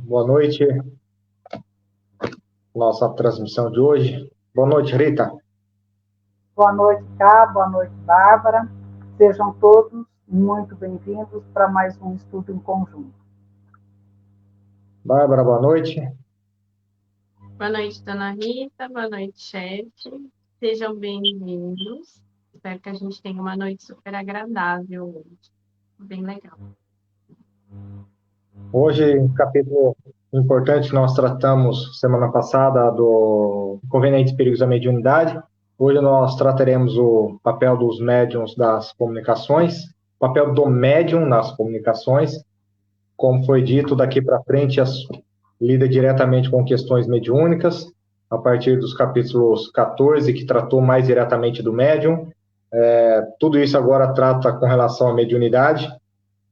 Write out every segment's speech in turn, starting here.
Boa noite, nossa transmissão de hoje. Boa noite, Rita. Boa noite, Cá. Boa noite, Bárbara. Sejam todos muito bem-vindos para mais um estudo em conjunto. Bárbara, boa noite. Boa noite, dona Rita. Boa noite, chefe. Sejam bem-vindos. Espero que a gente tenha uma noite super agradável hoje. Bem legal. Hoje, um capítulo importante, nós tratamos semana passada do Inconvenientes e Perigos da Mediunidade. Hoje nós trataremos o papel dos médiuns das comunicações, o papel do médium nas comunicações. Como foi dito, daqui para frente lida diretamente com questões mediúnicas, a partir dos capítulos 14, que tratou mais diretamente do médium. Tudo isso agora trata com relação à mediunidade.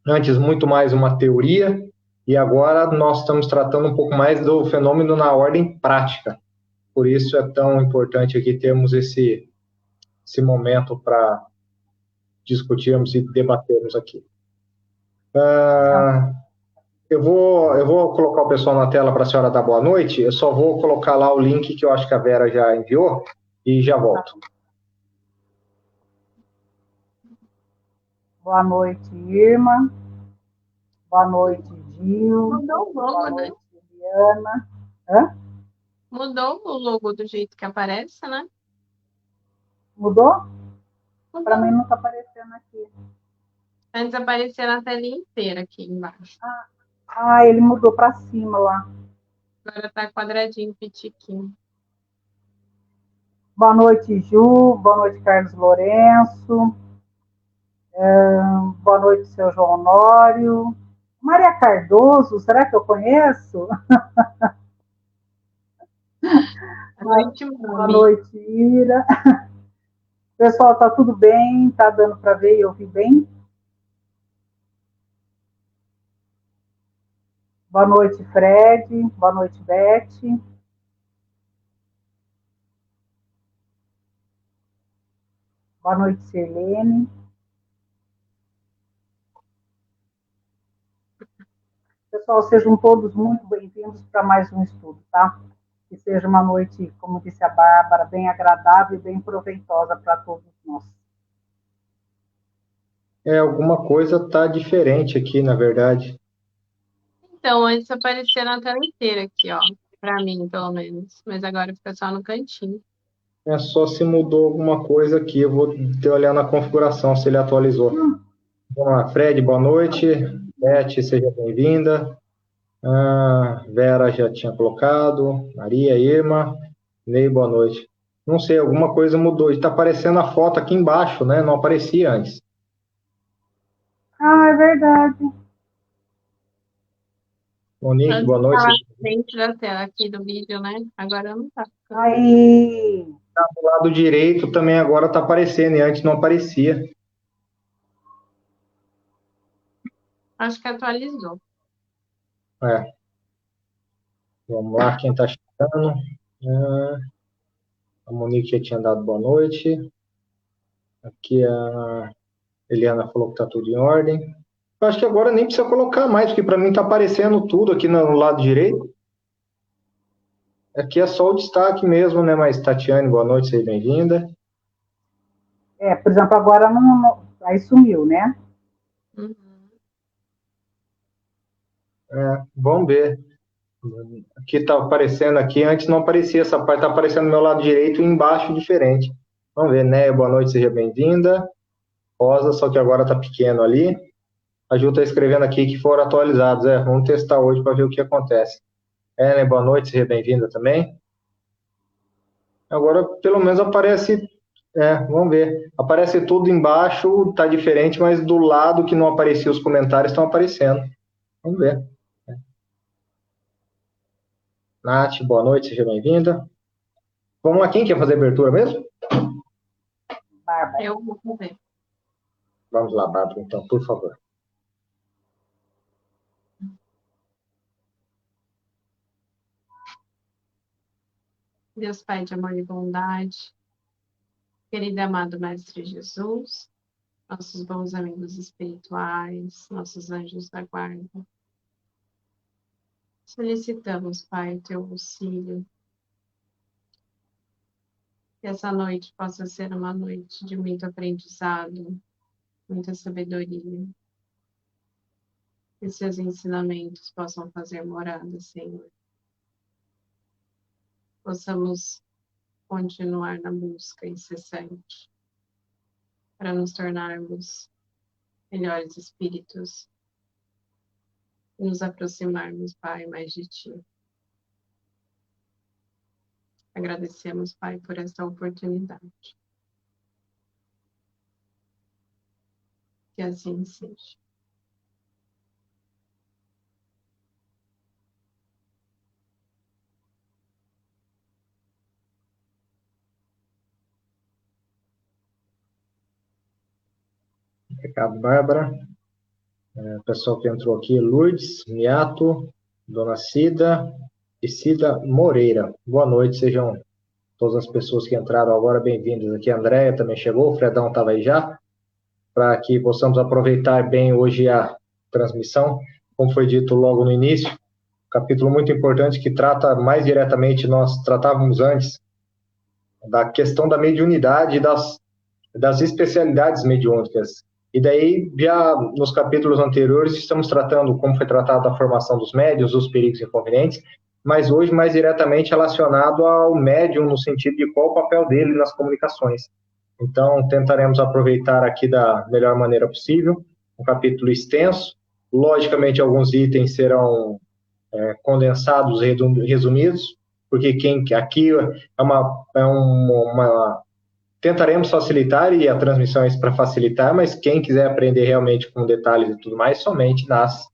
Antes, muito mais uma teoria, e agora nós estamos tratando um pouco mais do fenômeno na ordem prática. Por isso é tão importante aqui termos esse momento para discutirmos e debatermos aqui. Eu vou colocar o pessoal na tela para a senhora dar boa noite. Eu só vou colocar lá o link que eu acho que a Vera já enviou e já volto. Boa noite, Irma. Boa noite, Gil. Mudou o Boa logo, né? noite, Juliana. Hã? Mudou o logo do jeito que aparece, né? Mudou? Para Mudou. mim não está aparecendo aqui. Antes aparecia na telinha inteira aqui embaixo. Ele mudou para cima lá. Agora tá quadradinho, pitiquinho. Boa noite, Ju. Boa noite, Carlos Lourenço. Boa noite, seu João Honório. Maria Cardoso, será que eu conheço? Boa noite, Boa noite, Ira. Pessoal, tá tudo bem? Tá dando para ver e ouvir bem? Boa noite, Fred. Boa noite, Beth. Boa noite, Sirlene. Pessoal, sejam todos muito bem-vindos para mais um estudo, tá? Que seja uma noite, como disse a Bárbara, bem agradável e bem proveitosa para todos nós. Alguma coisa está diferente aqui, na verdade. Então, antes aparecia na tela inteira aqui, ó. Pra mim, pelo menos. Mas agora fica só no cantinho. É só se mudou alguma coisa aqui. Eu vou ter olhar na configuração se ele atualizou. Vamos lá, Fred, boa noite. Beth, seja bem-vinda. Vera já tinha colocado. Maria, Irma. Ney, boa noite. Não sei, alguma coisa mudou. Está aparecendo a foto aqui embaixo, né? Não aparecia antes. É verdade. Monique, boa noite. Tá na frente da tela aqui do vídeo, né? Agora não tá. Aí, Do lado direito também agora está aparecendo, e antes não aparecia. Acho que atualizou. Vamos lá, quem está chegando. A Monique já tinha dado boa noite. Aqui a Eliana falou que está tudo em ordem. Eu acho que agora nem precisa colocar mais, porque para mim está aparecendo tudo aqui no lado direito. Aqui é só o destaque mesmo, né? Mas Tatiane, boa noite, seja bem-vinda. por exemplo, agora aí sumiu, né? Uhum. Vamos ver. Aqui está aparecendo aqui, antes não aparecia essa parte, está aparecendo do meu lado direito e embaixo diferente. Vamos ver, né? Boa noite, seja bem-vinda. Rosa, só que agora está pequeno ali. A Ju está escrevendo aqui que foram atualizados. Vamos testar hoje para ver o que acontece. Né? Boa noite, seja bem-vinda também. Agora, pelo menos aparece. Vamos ver. Aparece tudo embaixo, está diferente, mas do lado que não aparecia os comentários estão aparecendo. Vamos ver. Nath, boa noite, seja bem-vinda. Vamos lá, quem quer fazer a abertura mesmo? Bárbara. Eu vou fazer. Vamos lá, Bárbara, então, por favor. Deus Pai de amor e bondade, querido e amado Mestre Jesus, nossos bons amigos espirituais, nossos anjos da guarda, Solicitamos, Pai, o teu auxílio. Que essa noite possa ser uma noite de muito aprendizado, muita sabedoria. Que seus ensinamentos possam fazer morada, Senhor. Possamos continuar na busca incessante para nos tornarmos melhores espíritos e nos aproximarmos, Pai, mais de Ti. Agradecemos, Pai, por esta oportunidade. Que assim seja. Obrigado, Bárbara. O pessoal que entrou aqui, Lourdes, Miato, Dona Cida e Cida Moreira. Boa noite, sejam todas as pessoas que entraram agora bem-vindas aqui. A Andréia também chegou, o Fredão estava aí já, para que possamos aproveitar bem hoje a transmissão. Como foi dito logo no início, capítulo muito importante que trata mais diretamente, nós tratávamos antes, da questão da mediunidade e das especialidades mediúnicas. E daí, já nos capítulos anteriores, estamos tratando como foi tratado a formação dos médiuns, os perigos e inconvenientes, mas hoje mais diretamente relacionado ao médium, no sentido de qual o papel dele nas comunicações. Então, tentaremos aproveitar aqui da melhor maneira possível, um capítulo extenso, logicamente alguns itens serão condensados, resumidos, porque aqui tentaremos facilitar, e a transmissão é para facilitar, mas quem quiser aprender realmente com detalhes e tudo mais, somente nas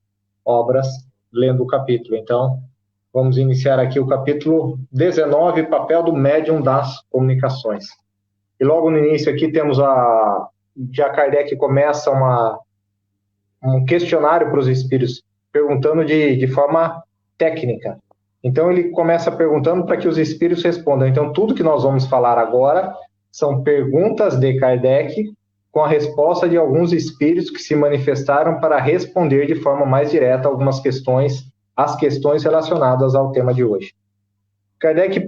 obras, lendo o capítulo. Então, vamos iniciar aqui o capítulo 19, papel do médium das comunicações. E logo no início aqui temos já Kardec começa um questionário para os espíritos, perguntando de forma técnica. Então, ele começa perguntando para que os espíritos respondam. Então, tudo que nós vamos falar agora são perguntas de Kardec com a resposta de alguns espíritos que se manifestaram para responder de forma mais direta algumas questões, as questões relacionadas ao tema de hoje. Kardec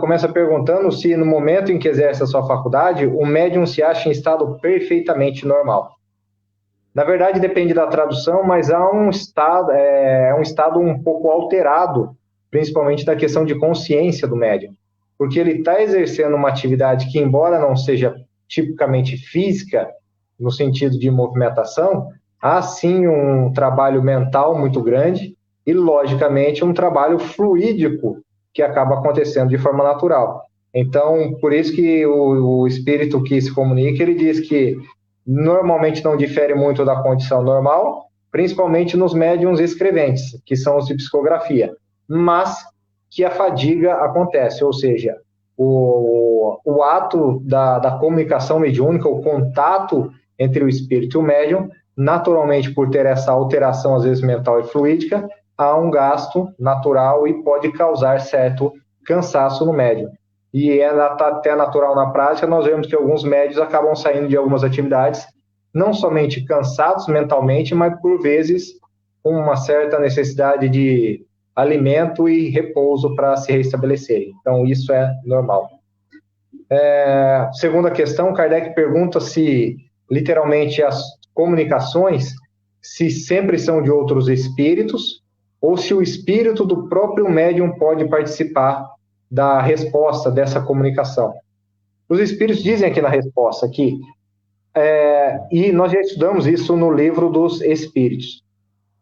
começa perguntando se no momento em que exerce a sua faculdade, o médium se acha em estado perfeitamente normal. Na verdade, depende da tradução, mas há um estado um pouco alterado, principalmente da questão de consciência do médium, porque ele está exercendo uma atividade que, embora não seja tipicamente física, no sentido de movimentação, há sim um trabalho mental muito grande e, logicamente, um trabalho fluídico que acaba acontecendo de forma natural. Então, por isso que o espírito que se comunica, ele diz que normalmente não difere muito da condição normal, principalmente nos médiuns escreventes, que são os de psicografia, mas que a fadiga acontece, ou seja, o ato da comunicação mediúnica, o contato entre o espírito e o médium, naturalmente, por ter essa alteração, às vezes mental e fluídica, há um gasto natural e pode causar certo cansaço no médium. E é até natural na prática, nós vemos que alguns médiuns acabam saindo de algumas atividades, não somente cansados mentalmente, mas por vezes com uma certa necessidade de alimento e repouso para se restabelecerem. Então, isso é normal. Segunda questão, Kardec pergunta se, literalmente, as comunicações, se sempre são de outros espíritos, ou se o espírito do próprio médium pode participar da resposta dessa comunicação. Os espíritos dizem aqui na resposta, e nós já estudamos isso no livro dos Espíritos.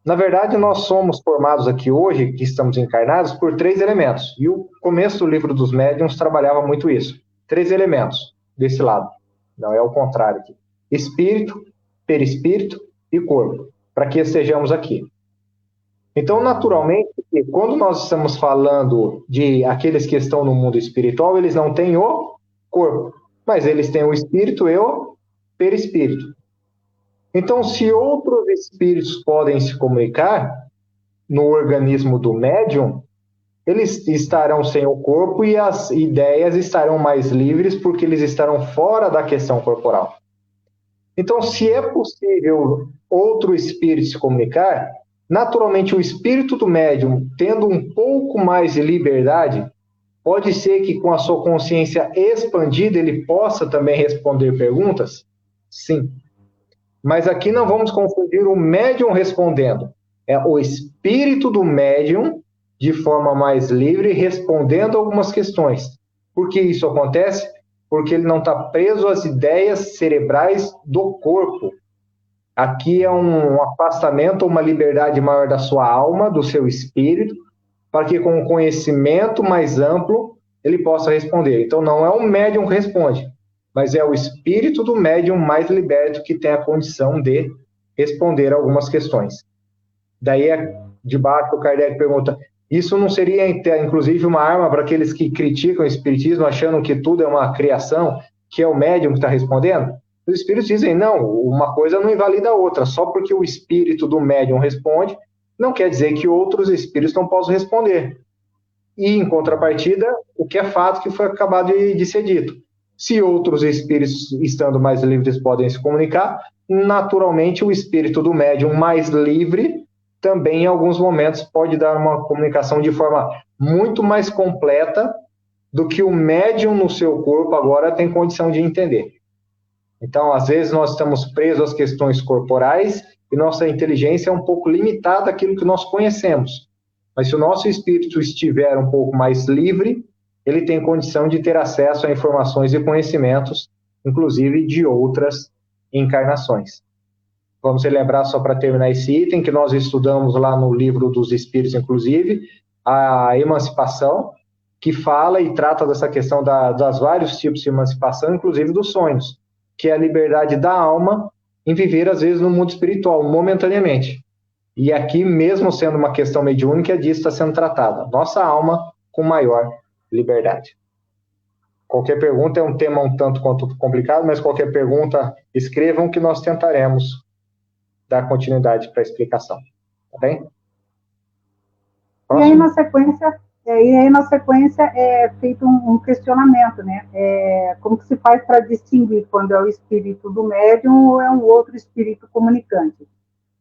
Na verdade, nós somos formados aqui hoje, que estamos encarnados, por 3 elementos. E o começo do livro dos médiuns trabalhava muito isso. 3 elementos desse lado. Não é o contrário aqui. Espírito, perispírito e corpo. Para que estejamos aqui. Então, naturalmente, quando nós estamos falando de aqueles que estão no mundo espiritual, eles não têm o corpo, mas eles têm o espírito e o perispírito. Então, se outros espíritos podem se comunicar no organismo do médium, eles estarão sem o corpo e as ideias estarão mais livres porque eles estarão fora da questão corporal. Então, se é possível outro espírito se comunicar, Naturalmente, o espírito do médium, tendo um pouco mais de liberdade, pode ser que com a sua consciência expandida ele possa também responder perguntas? Sim. Mas aqui não vamos confundir o médium respondendo. É o espírito do médium, de forma mais livre, respondendo algumas questões. Por que isso acontece? Porque ele não está preso às ideias cerebrais do corpo. Aqui é um afastamento, uma liberdade maior da sua alma, do seu espírito, para que com um conhecimento mais amplo ele possa responder. Então não é o médium que responde, mas é o espírito do médium mais liberto que tem a condição de responder algumas questões. Daí, de baixo, o Kardec pergunta, isso não seria, inclusive, uma arma para aqueles que criticam o espiritismo, achando que tudo é uma criação, que é o médium que está respondendo? Os espíritos dizem, não, uma coisa não invalida a outra. Só porque o espírito do médium responde, não quer dizer que outros espíritos não possam responder. E, em contrapartida, o que é fato que foi acabado de ser dito. Se outros espíritos, estando mais livres, podem se comunicar, naturalmente o espírito do médium mais livre também, em alguns momentos, pode dar uma comunicação de forma muito mais completa do que o médium no seu corpo agora tem condição de entender. Então, às vezes, nós estamos presos às questões corporais e nossa inteligência é um pouco limitada àquilo que nós conhecemos. Mas se o nosso espírito estiver um pouco mais livre, ele tem condição de ter acesso a informações e conhecimentos, inclusive de outras encarnações. Vamos relembrar, só para terminar esse item, que nós estudamos lá no livro dos Espíritos, inclusive, a emancipação, que fala e trata dessa questão das vários tipos de emancipação, inclusive dos sonhos, que é a liberdade da alma em viver, às vezes, no mundo espiritual, momentaneamente. E aqui, mesmo sendo uma questão mediúnica, disso está sendo tratada. Nossa alma com maior liberdade. Qualquer pergunta é um tema um tanto quanto complicado, mas qualquer pergunta, escrevam que nós tentaremos dar continuidade para a explicação. Tá bem? Próximo. E aí, na sequência, é feito um questionamento, né? Como que se faz para distinguir quando é o espírito do médium ou é um outro espírito comunicante?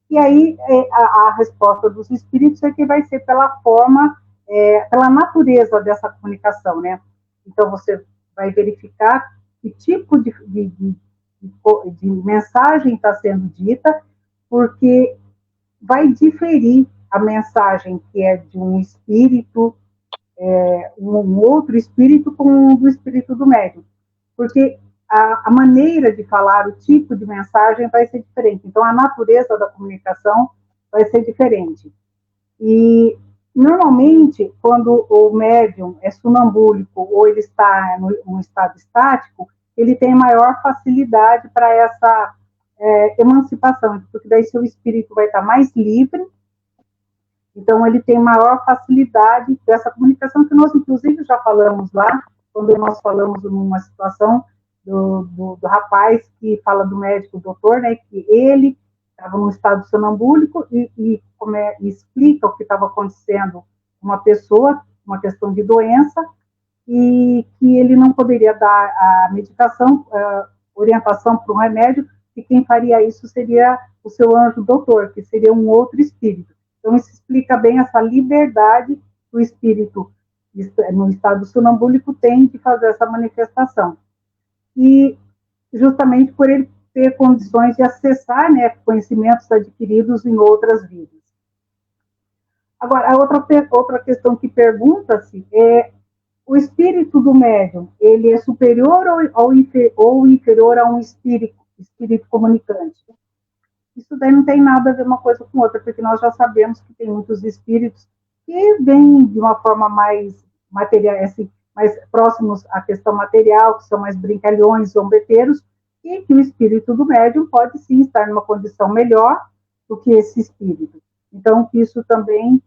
E aí, a resposta dos espíritos é que vai ser pela forma, pela natureza dessa comunicação, né? Então, você vai verificar que tipo de mensagem está sendo dita, porque vai diferir a mensagem que é de um espírito, um outro espírito, com do espírito do médium. Porque a maneira de falar, o tipo de mensagem vai ser diferente. Então, a natureza da comunicação vai ser diferente. E, normalmente, quando o médium é sonambúlico ou ele está num estado estático, ele tem maior facilidade para essa emancipação, porque daí seu espírito vai estar mais livre, então ele tem maior facilidade dessa comunicação, que nós, inclusive, já falamos lá, quando nós falamos numa situação do rapaz que fala do médico doutor, né, que ele estava num estado sonambúlico e explica o que estava acontecendo com uma pessoa, uma questão de doença, e que ele não poderia dar a medicação, a orientação para um remédio, e quem faria isso seria o seu anjo doutor, que seria um outro espírito. Então, isso explica bem essa liberdade que o espírito no estado sonambúlico tem de fazer essa manifestação. E justamente por ele ter condições de acessar, né, conhecimentos adquiridos em outras vidas. Agora, a outra questão que pergunta-se é: o espírito do médium, ele é superior ou inferior a um espírito comunicante? Isso daí não tem nada a ver uma coisa com outra, porque nós já sabemos que tem muitos espíritos que vêm de uma forma mais material, assim, mais próximos à questão material, que são mais brincalhões, zombeteiros, e que o espírito do médium pode sim estar numa condição melhor do que esse espírito. Então, isso também,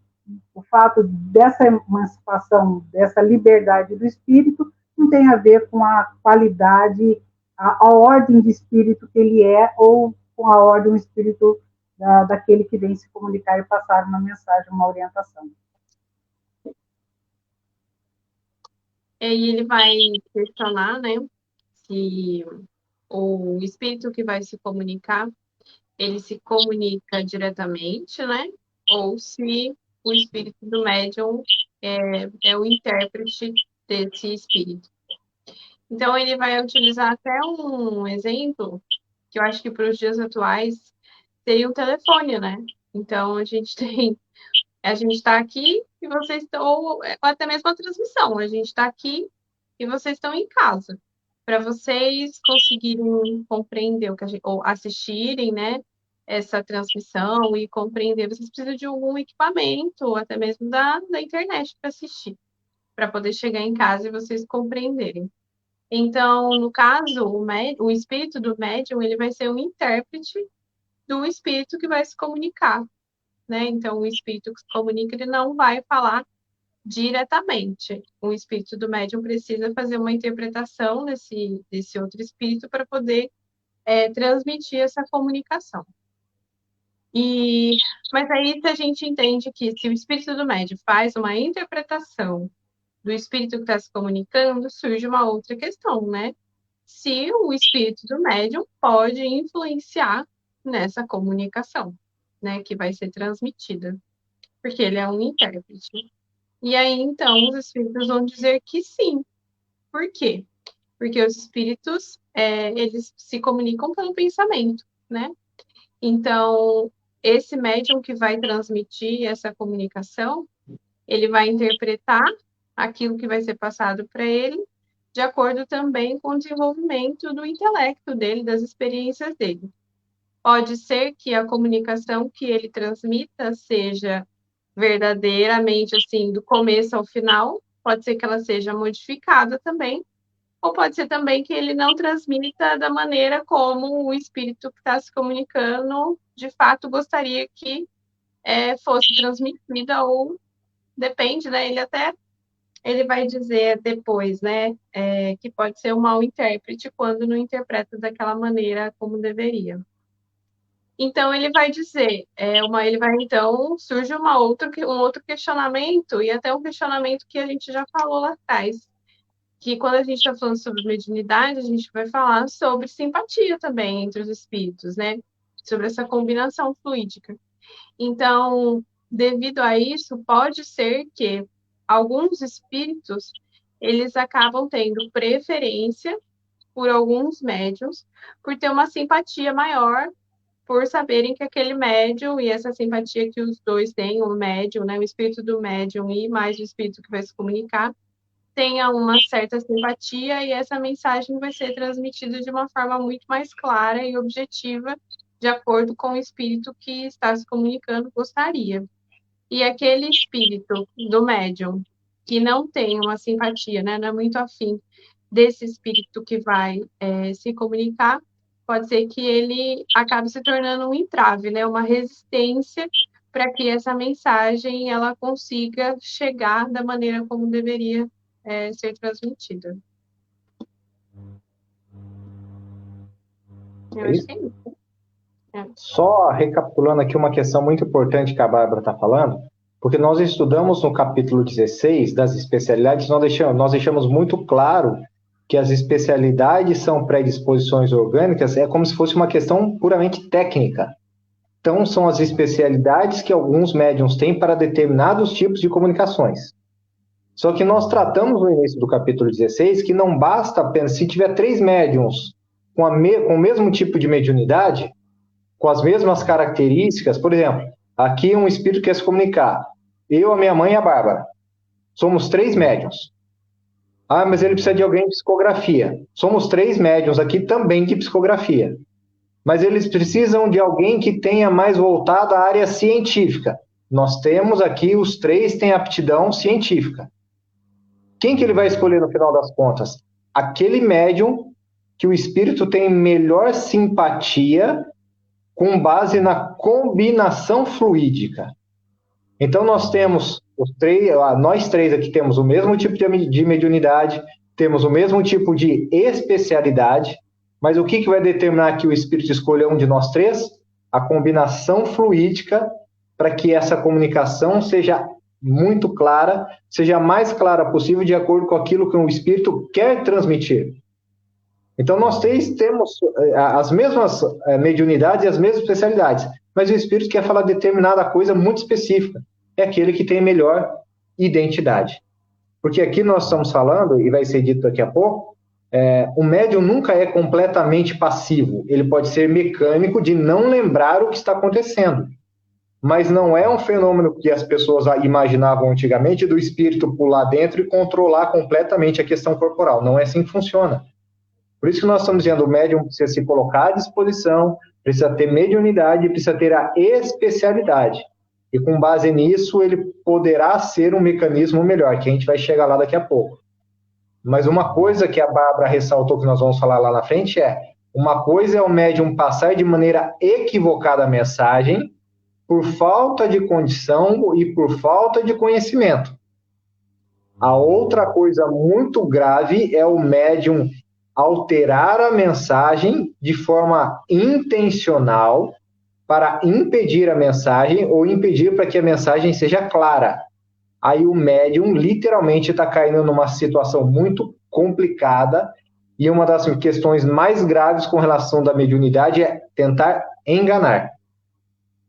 o fato dessa emancipação, dessa liberdade do espírito, não tem a ver com a qualidade, a ordem de espírito que ele é, ou com a ordem do espírito daquele que vem se comunicar e passar uma mensagem, uma orientação. E aí ele vai questionar, né, se o espírito que vai se comunicar, ele se comunica diretamente, né, ou se o espírito do médium é o intérprete desse espírito. Então, ele vai utilizar até um exemplo, que eu acho que para os dias atuais seria o telefone, né? Então, a gente está aqui e vocês estão, ou até mesmo a transmissão, a gente está aqui e vocês estão em casa. Para vocês conseguirem compreender o que a gente, ou assistirem, né, essa transmissão e compreender, vocês precisam de algum equipamento, ou até mesmo da internet para assistir, para poder chegar em casa e vocês compreenderem. Então, no caso, o espírito do médium, ele vai ser um intérprete do espírito que vai se comunicar, né? Então, o espírito que se comunica, ele não vai falar diretamente. O espírito do médium precisa fazer uma interpretação desse outro espírito para poder transmitir essa comunicação. Mas aí a gente entende que se o espírito do médium faz uma interpretação do espírito que está se comunicando, surge uma outra questão, né? Se o espírito do médium pode influenciar nessa comunicação, né, que vai ser transmitida, porque ele é um intérprete. E aí, então, os espíritos vão dizer que sim. Por quê? Porque os espíritos, eles se comunicam pelo pensamento, né? Então, esse médium que vai transmitir essa comunicação, ele vai interpretar aquilo que vai ser passado para ele, de acordo também com o desenvolvimento do intelecto dele, das experiências dele. Pode ser que a comunicação que ele transmita seja verdadeiramente, assim, do começo ao final, pode ser que ela seja modificada também, ou pode ser também que ele não transmita da maneira como o espírito que está se comunicando, de fato, gostaria que fosse transmitida, ou depende, né? Ele vai dizer depois, né, que pode ser um mau intérprete quando não interpreta daquela maneira como deveria. Então, ele vai dizer, então, surge um outro questionamento, e até um questionamento que a gente já falou lá atrás, que quando a gente está falando sobre mediunidade, a gente vai falar sobre simpatia também entre os espíritos, né? Sobre essa combinação fluídica. Então, devido a isso, pode ser que alguns espíritos, eles acabam tendo preferência por alguns médiuns, por ter uma simpatia maior, por saberem que aquele médium, e essa simpatia que os dois têm, o médium, né, o espírito do médium e mais o espírito que vai se comunicar, tenha uma certa simpatia, e essa mensagem vai ser transmitida de uma forma muito mais clara e objetiva, de acordo com o espírito que está se comunicando gostaria. E aquele espírito do médium que não tem uma simpatia, né, não é muito afim desse espírito que vai se comunicar, pode ser que ele acabe se tornando um entrave, né, uma resistência para que essa mensagem ela consiga chegar da maneira como deveria ser transmitida. Eu acho que é isso. Só recapitulando aqui uma questão muito importante que a Bárbara está falando, porque nós estudamos no capítulo 16 das especialidades, nós deixamos muito claro que as especialidades são predisposições orgânicas, é como se fosse uma questão puramente técnica. Então, são as especialidades que alguns médiuns têm para determinados tipos de comunicações. Só que nós tratamos no início do capítulo 16 que não basta apenas, se tiver 3 médiuns com o mesmo tipo de mediunidade, com as mesmas características, por exemplo, aqui um espírito quer se comunicar, eu, a minha mãe e a Bárbara, somos 3 médiuns. Ah, mas ele precisa de alguém de psicografia. Somos 3 médiuns aqui também de psicografia. Mas eles precisam de alguém que tenha mais voltado à área científica. Nós temos aqui, os 3 têm aptidão científica. Quem que ele vai escolher no final das contas? Aquele médium que o espírito tem melhor simpatia com base na combinação fluídica. Então, nós temos nós 3 aqui temos o mesmo tipo de mediunidade, temos o mesmo tipo de especialidade, mas o que vai determinar que o espírito escolha um de nós 3? A combinação fluídica, para que essa comunicação seja muito clara, seja a mais clara possível, de acordo com aquilo que o espírito quer transmitir. Então, nós três temos as mesmas mediunidades e as mesmas especialidades, mas o espírito quer falar determinada coisa muito específica. É aquele que tem melhor identidade. Porque aqui nós estamos falando, e vai ser dito daqui a pouco, o médium nunca é completamente passivo. Ele pode ser mecânico de não lembrar o que está acontecendo. Mas não é um fenômeno que as pessoas imaginavam antigamente do espírito pular dentro e controlar completamente a questão corporal. Não é assim que funciona. Por isso que nós estamos dizendo, o médium precisa se colocar à disposição, precisa ter mediunidade, precisa ter a especialidade. E com base nisso, ele poderá ser um mecanismo melhor, que a gente vai chegar lá daqui a pouco. Mas uma coisa que a Bárbara ressaltou, que nós vamos falar lá na frente, uma coisa é o médium passar de maneira equivocada a mensagem, por falta de condição e por falta de conhecimento. A outra coisa muito grave é o médium alterar a mensagem de forma intencional para impedir a mensagem ou impedir para que a mensagem seja clara. Aí o médium literalmente está caindo numa situação muito complicada e uma das questões mais graves com relação da mediunidade é tentar enganar.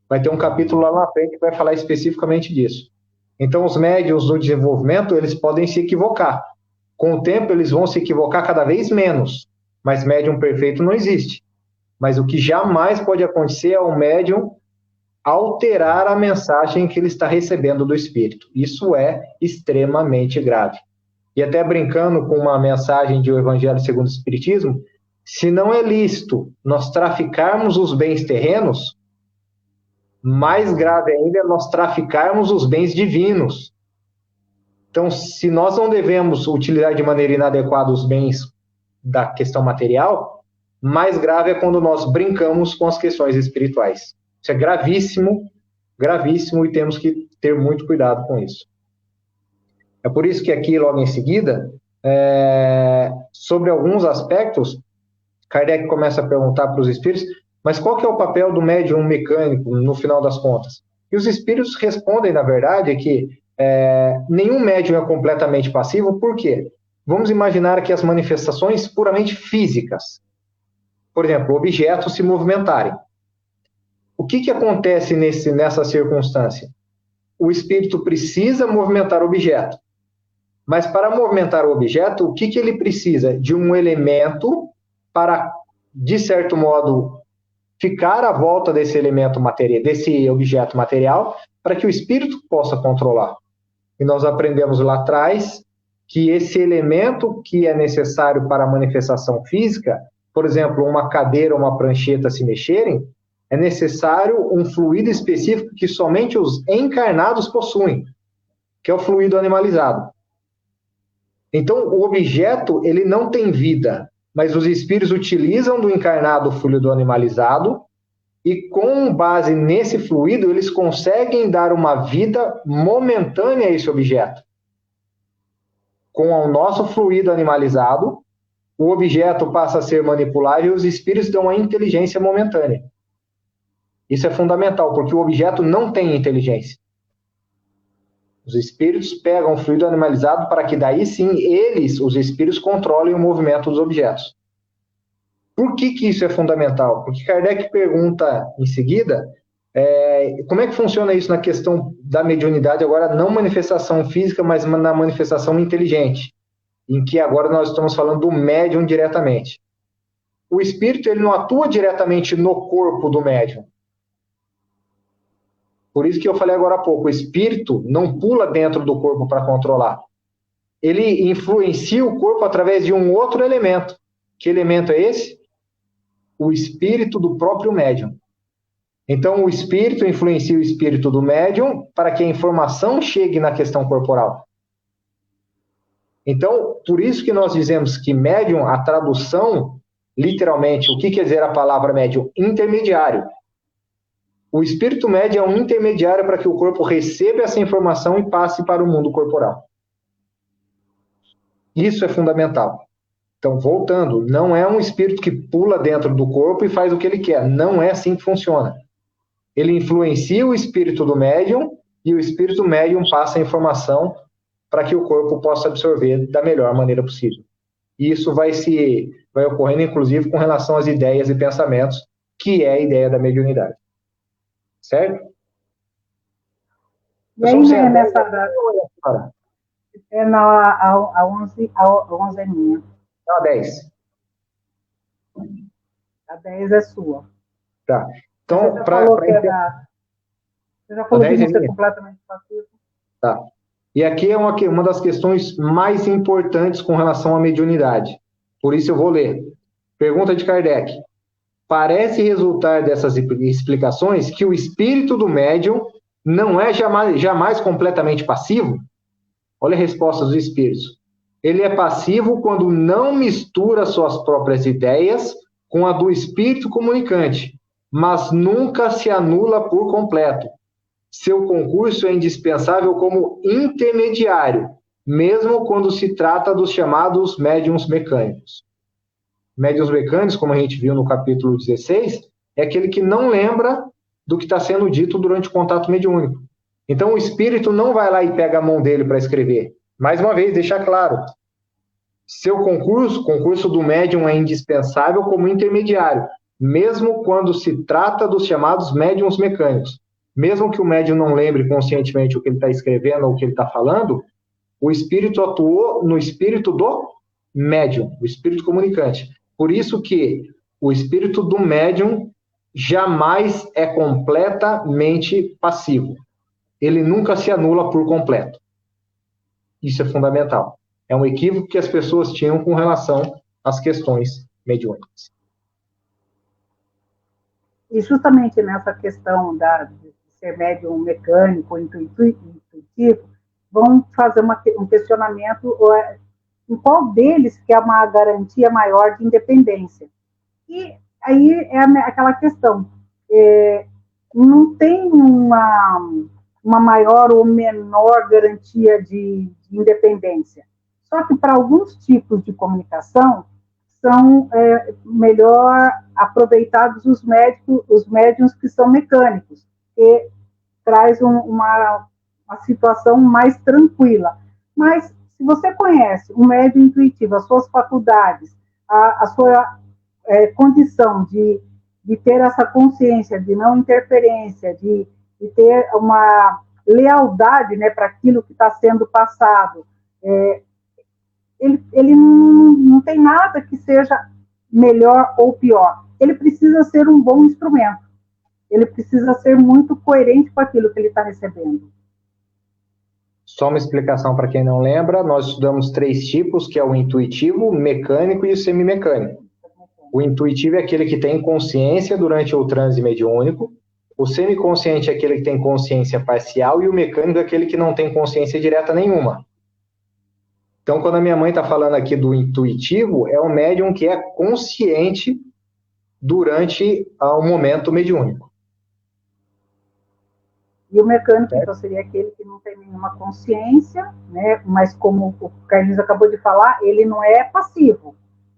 Vai ter um capítulo lá na frente que vai falar especificamente disso. Então, os médiuns do desenvolvimento, eles podem se equivocar. Com o tempo, eles vão se equivocar cada vez menos. Mas médium perfeito não existe. Mas o que jamais pode acontecer é o médium alterar a mensagem que ele está recebendo do espírito. Isso é extremamente grave. E até brincando com uma mensagem de O Evangelho segundo o Espiritismo, se não é lícito nós traficarmos os bens terrenos, mais grave ainda é nós traficarmos os bens divinos. Então, se nós não devemos utilizar de maneira inadequada os bens da questão material, mais grave é quando nós brincamos com as questões espirituais. Isso é gravíssimo, gravíssimo, e temos que ter muito cuidado com isso. É por isso que aqui, logo em seguida, sobre alguns aspectos, Kardec começa a perguntar para os espíritos, mas qual que é o papel do médium mecânico, no final das contas? E os espíritos respondem, na verdade, que nenhum médium é completamente passivo. Por quê? Vamos imaginar que as manifestações puramente físicas, por exemplo, objetos se movimentarem. O que acontece nessa circunstância? O espírito precisa movimentar o objeto. Mas para movimentar o objeto, o que ele precisa? De um elemento para, de certo modo, ficar à volta desse elemento material, desse objeto material, para que o espírito possa controlar. E nós aprendemos lá atrás que esse elemento que é necessário para a manifestação física, por exemplo, uma cadeira ou uma prancheta se mexerem, é necessário um fluido específico que somente os encarnados possuem, que é o fluido animalizado. Então, o objeto, ele não tem vida, mas os espíritos utilizam do encarnado fluido animalizado e, com base nesse fluido, eles conseguem dar uma vida momentânea a esse objeto. Com o nosso fluido animalizado, o objeto passa a ser manipulável e os espíritos dão a inteligência momentânea. Isso é fundamental, porque o objeto não tem inteligência. Os espíritos pegam o fluido animalizado para que daí sim eles, os espíritos, controlem o movimento dos objetos. Por que isso é fundamental? Porque Kardec pergunta em seguida como é que funciona isso na questão da mediunidade, agora não manifestação física, mas na manifestação inteligente, em que agora nós estamos falando do médium diretamente. O espírito, ele não atua diretamente no corpo do médium. Por isso que eu falei agora há pouco, o espírito não pula dentro do corpo para controlar. Ele influencia o corpo através de um outro elemento. Que elemento é esse? O espírito do próprio médium. Então, o espírito influencia o espírito do médium para que a informação chegue na questão corporal. Então, por isso que nós dizemos que médium, a tradução, literalmente, o que quer dizer a palavra médium? Intermediário. O espírito médio é um intermediário para que o corpo receba essa informação e passe para o mundo corporal. Isso é fundamental. Então, voltando, não é um espírito que pula dentro do corpo e faz o que ele quer. Não é assim que funciona. Ele influencia o espírito do médium e o espírito médium passa a informação para que o corpo possa absorver da melhor maneira possível. E isso vai ocorrendo, inclusive, com relação às ideias e pensamentos, que é a ideia da mediunidade. Certo? E aí, né, nessa data, a 11 é minha. Não, a 10. A 10 é sua. Tá. Então, você já falou que você já falou de não ser completamente passivo. Tá. E aqui é uma das questões mais importantes com relação à mediunidade. Por isso eu vou ler. Pergunta de Kardec. Parece resultar dessas explicações que o espírito do médium não é jamais completamente passivo? Olha a resposta dos espíritos. Ele é passivo quando não mistura suas próprias ideias com a do espírito comunicante, mas nunca se anula por completo. Seu concurso é indispensável como intermediário, mesmo quando se trata dos chamados médiuns mecânicos. Médiuns mecânicos, como a gente viu no capítulo 16, é aquele que não lembra do que está sendo dito durante o contato mediúnico. Então, o espírito não vai lá e pega a mão dele para escrever. Mais uma vez, deixar claro, seu concurso do médium é indispensável como intermediário, mesmo quando se trata dos chamados médiuns mecânicos. Mesmo que o médium não lembre conscientemente o que ele está escrevendo ou o que ele está falando, o espírito atuou no espírito do médium, o espírito comunicante. Por isso que o espírito do médium jamais é completamente passivo. Ele nunca se anula por completo. Isso é fundamental. É um equívoco que as pessoas tinham com relação às questões mediúnicas. E justamente nessa questão de ser médium mecânico, intuitivo, vão fazer um questionamento em qual deles que é uma garantia maior de independência. E aí é aquela questão, não tem uma maior ou menor garantia de independência. Só que para alguns tipos de comunicação são melhor aproveitados os médiuns que são mecânicos, que traz uma situação mais tranquila. Mas se você conhece um médium intuitivo, as suas faculdades, a sua condição de ter essa consciência de não interferência, de ter uma lealdade, né, para aquilo que está sendo passado, ele não tem nada que seja melhor ou pior. Ele precisa ser um bom instrumento. Ele precisa ser muito coerente com aquilo que ele está recebendo. Só uma explicação para quem não lembra, nós estudamos 3 tipos, que é o intuitivo, o mecânico e o semimecânico. O intuitivo é aquele que tem consciência durante o transe mediúnico, o semiconsciente é aquele que tem consciência parcial e o mecânico é aquele que não tem consciência direta nenhuma. Então, quando a minha mãe está falando aqui do intuitivo, é o médium que é consciente durante o momento mediúnico. E o mecânico, então, seria aquele que não tem nenhuma consciência, né? Mas como o Carlinhos acabou de falar, ele não é passivo.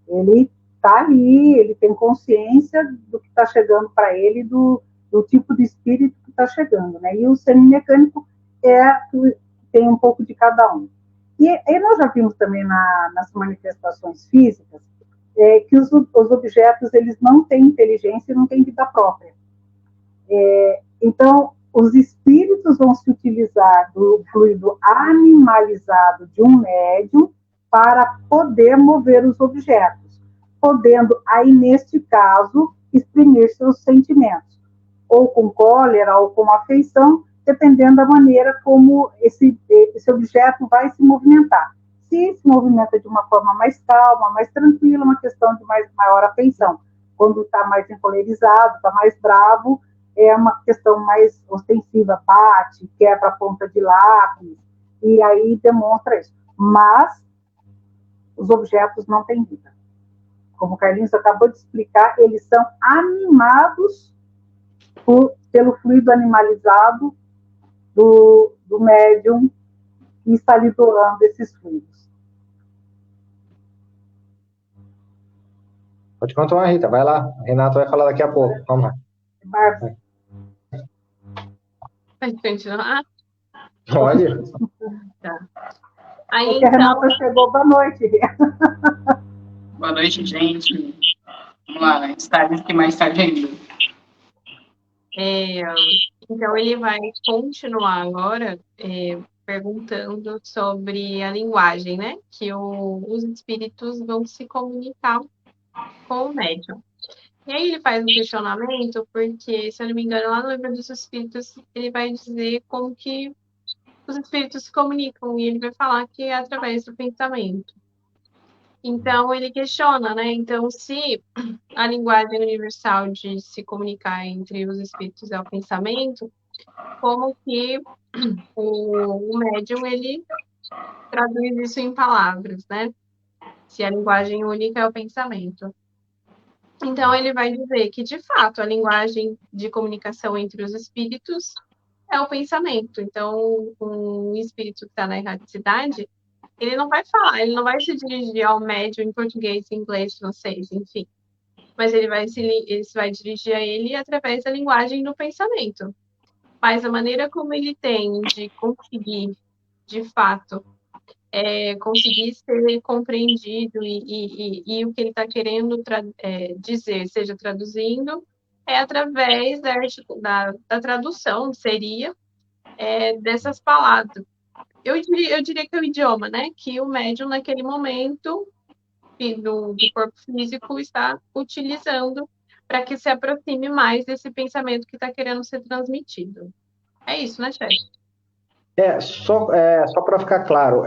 Ele está ali, ele tem consciência do que está chegando para ele, do tipo de espírito que está chegando, né? E o semimecânico tem um pouco de cada um. E nós já vimos também nas manifestações físicas que os objetos eles não têm inteligência e não têm vida própria. Então, os espíritos vão se utilizar do fluido animalizado de um médium para poder mover os objetos, podendo, aí neste caso, exprimir seus sentimentos, ou com cólera, ou com afeição, dependendo da maneira como esse objeto vai se movimentar. Se se movimenta de uma forma mais calma, mais tranquila, uma questão de maior afeição. Quando está mais encolerizado, está mais bravo, é uma questão mais ostensiva, bate, quebra a ponta de lápis, e aí demonstra isso. Mas os objetos não têm vida. Como o Carlinhos acabou de explicar, eles são animados pelo fluido animalizado do médium que está lhe doando esses fluidos. Pode continuar, Rita, vai lá. O Renato vai falar daqui a pouco. Vamos lá. Bárbara. Pode continuar? Pode. Tá. Aí, porque a Renata chegou da noite. Boa noite, gente. Vamos lá, né? Tarde que mais tarde ainda. Então, ele vai continuar agora perguntando sobre a linguagem, né? Que os espíritos vão se comunicar com o médium. E aí ele faz um questionamento, porque, se eu não me engano, lá no Livro dos Espíritos, ele vai dizer como que os espíritos se comunicam, e ele vai falar que é através do pensamento. Então, ele questiona, né? Então, se a linguagem universal de se comunicar entre os espíritos é o pensamento, como que o médium, ele traduz isso em palavras, né? Se a linguagem única é o pensamento. Então, ele vai dizer que, de fato, a linguagem de comunicação entre os espíritos é o pensamento. Então, um espírito que está na erraticidade, ele não vai falar, ele não vai se dirigir ao médium em português, inglês, francês, enfim. Mas ele vai dirigir a ele através da linguagem do pensamento. Mas a maneira como ele tem de conseguir, de fato, conseguir ser compreendido e o que ele está querendo dizer, seja traduzindo, é através da tradução, seria, dessas palavras. Eu diria que é o idioma, né? Que o médium, naquele momento, do corpo físico, está utilizando para que se aproxime mais desse pensamento que está querendo ser transmitido. É isso, né, chefe? Só para ficar claro,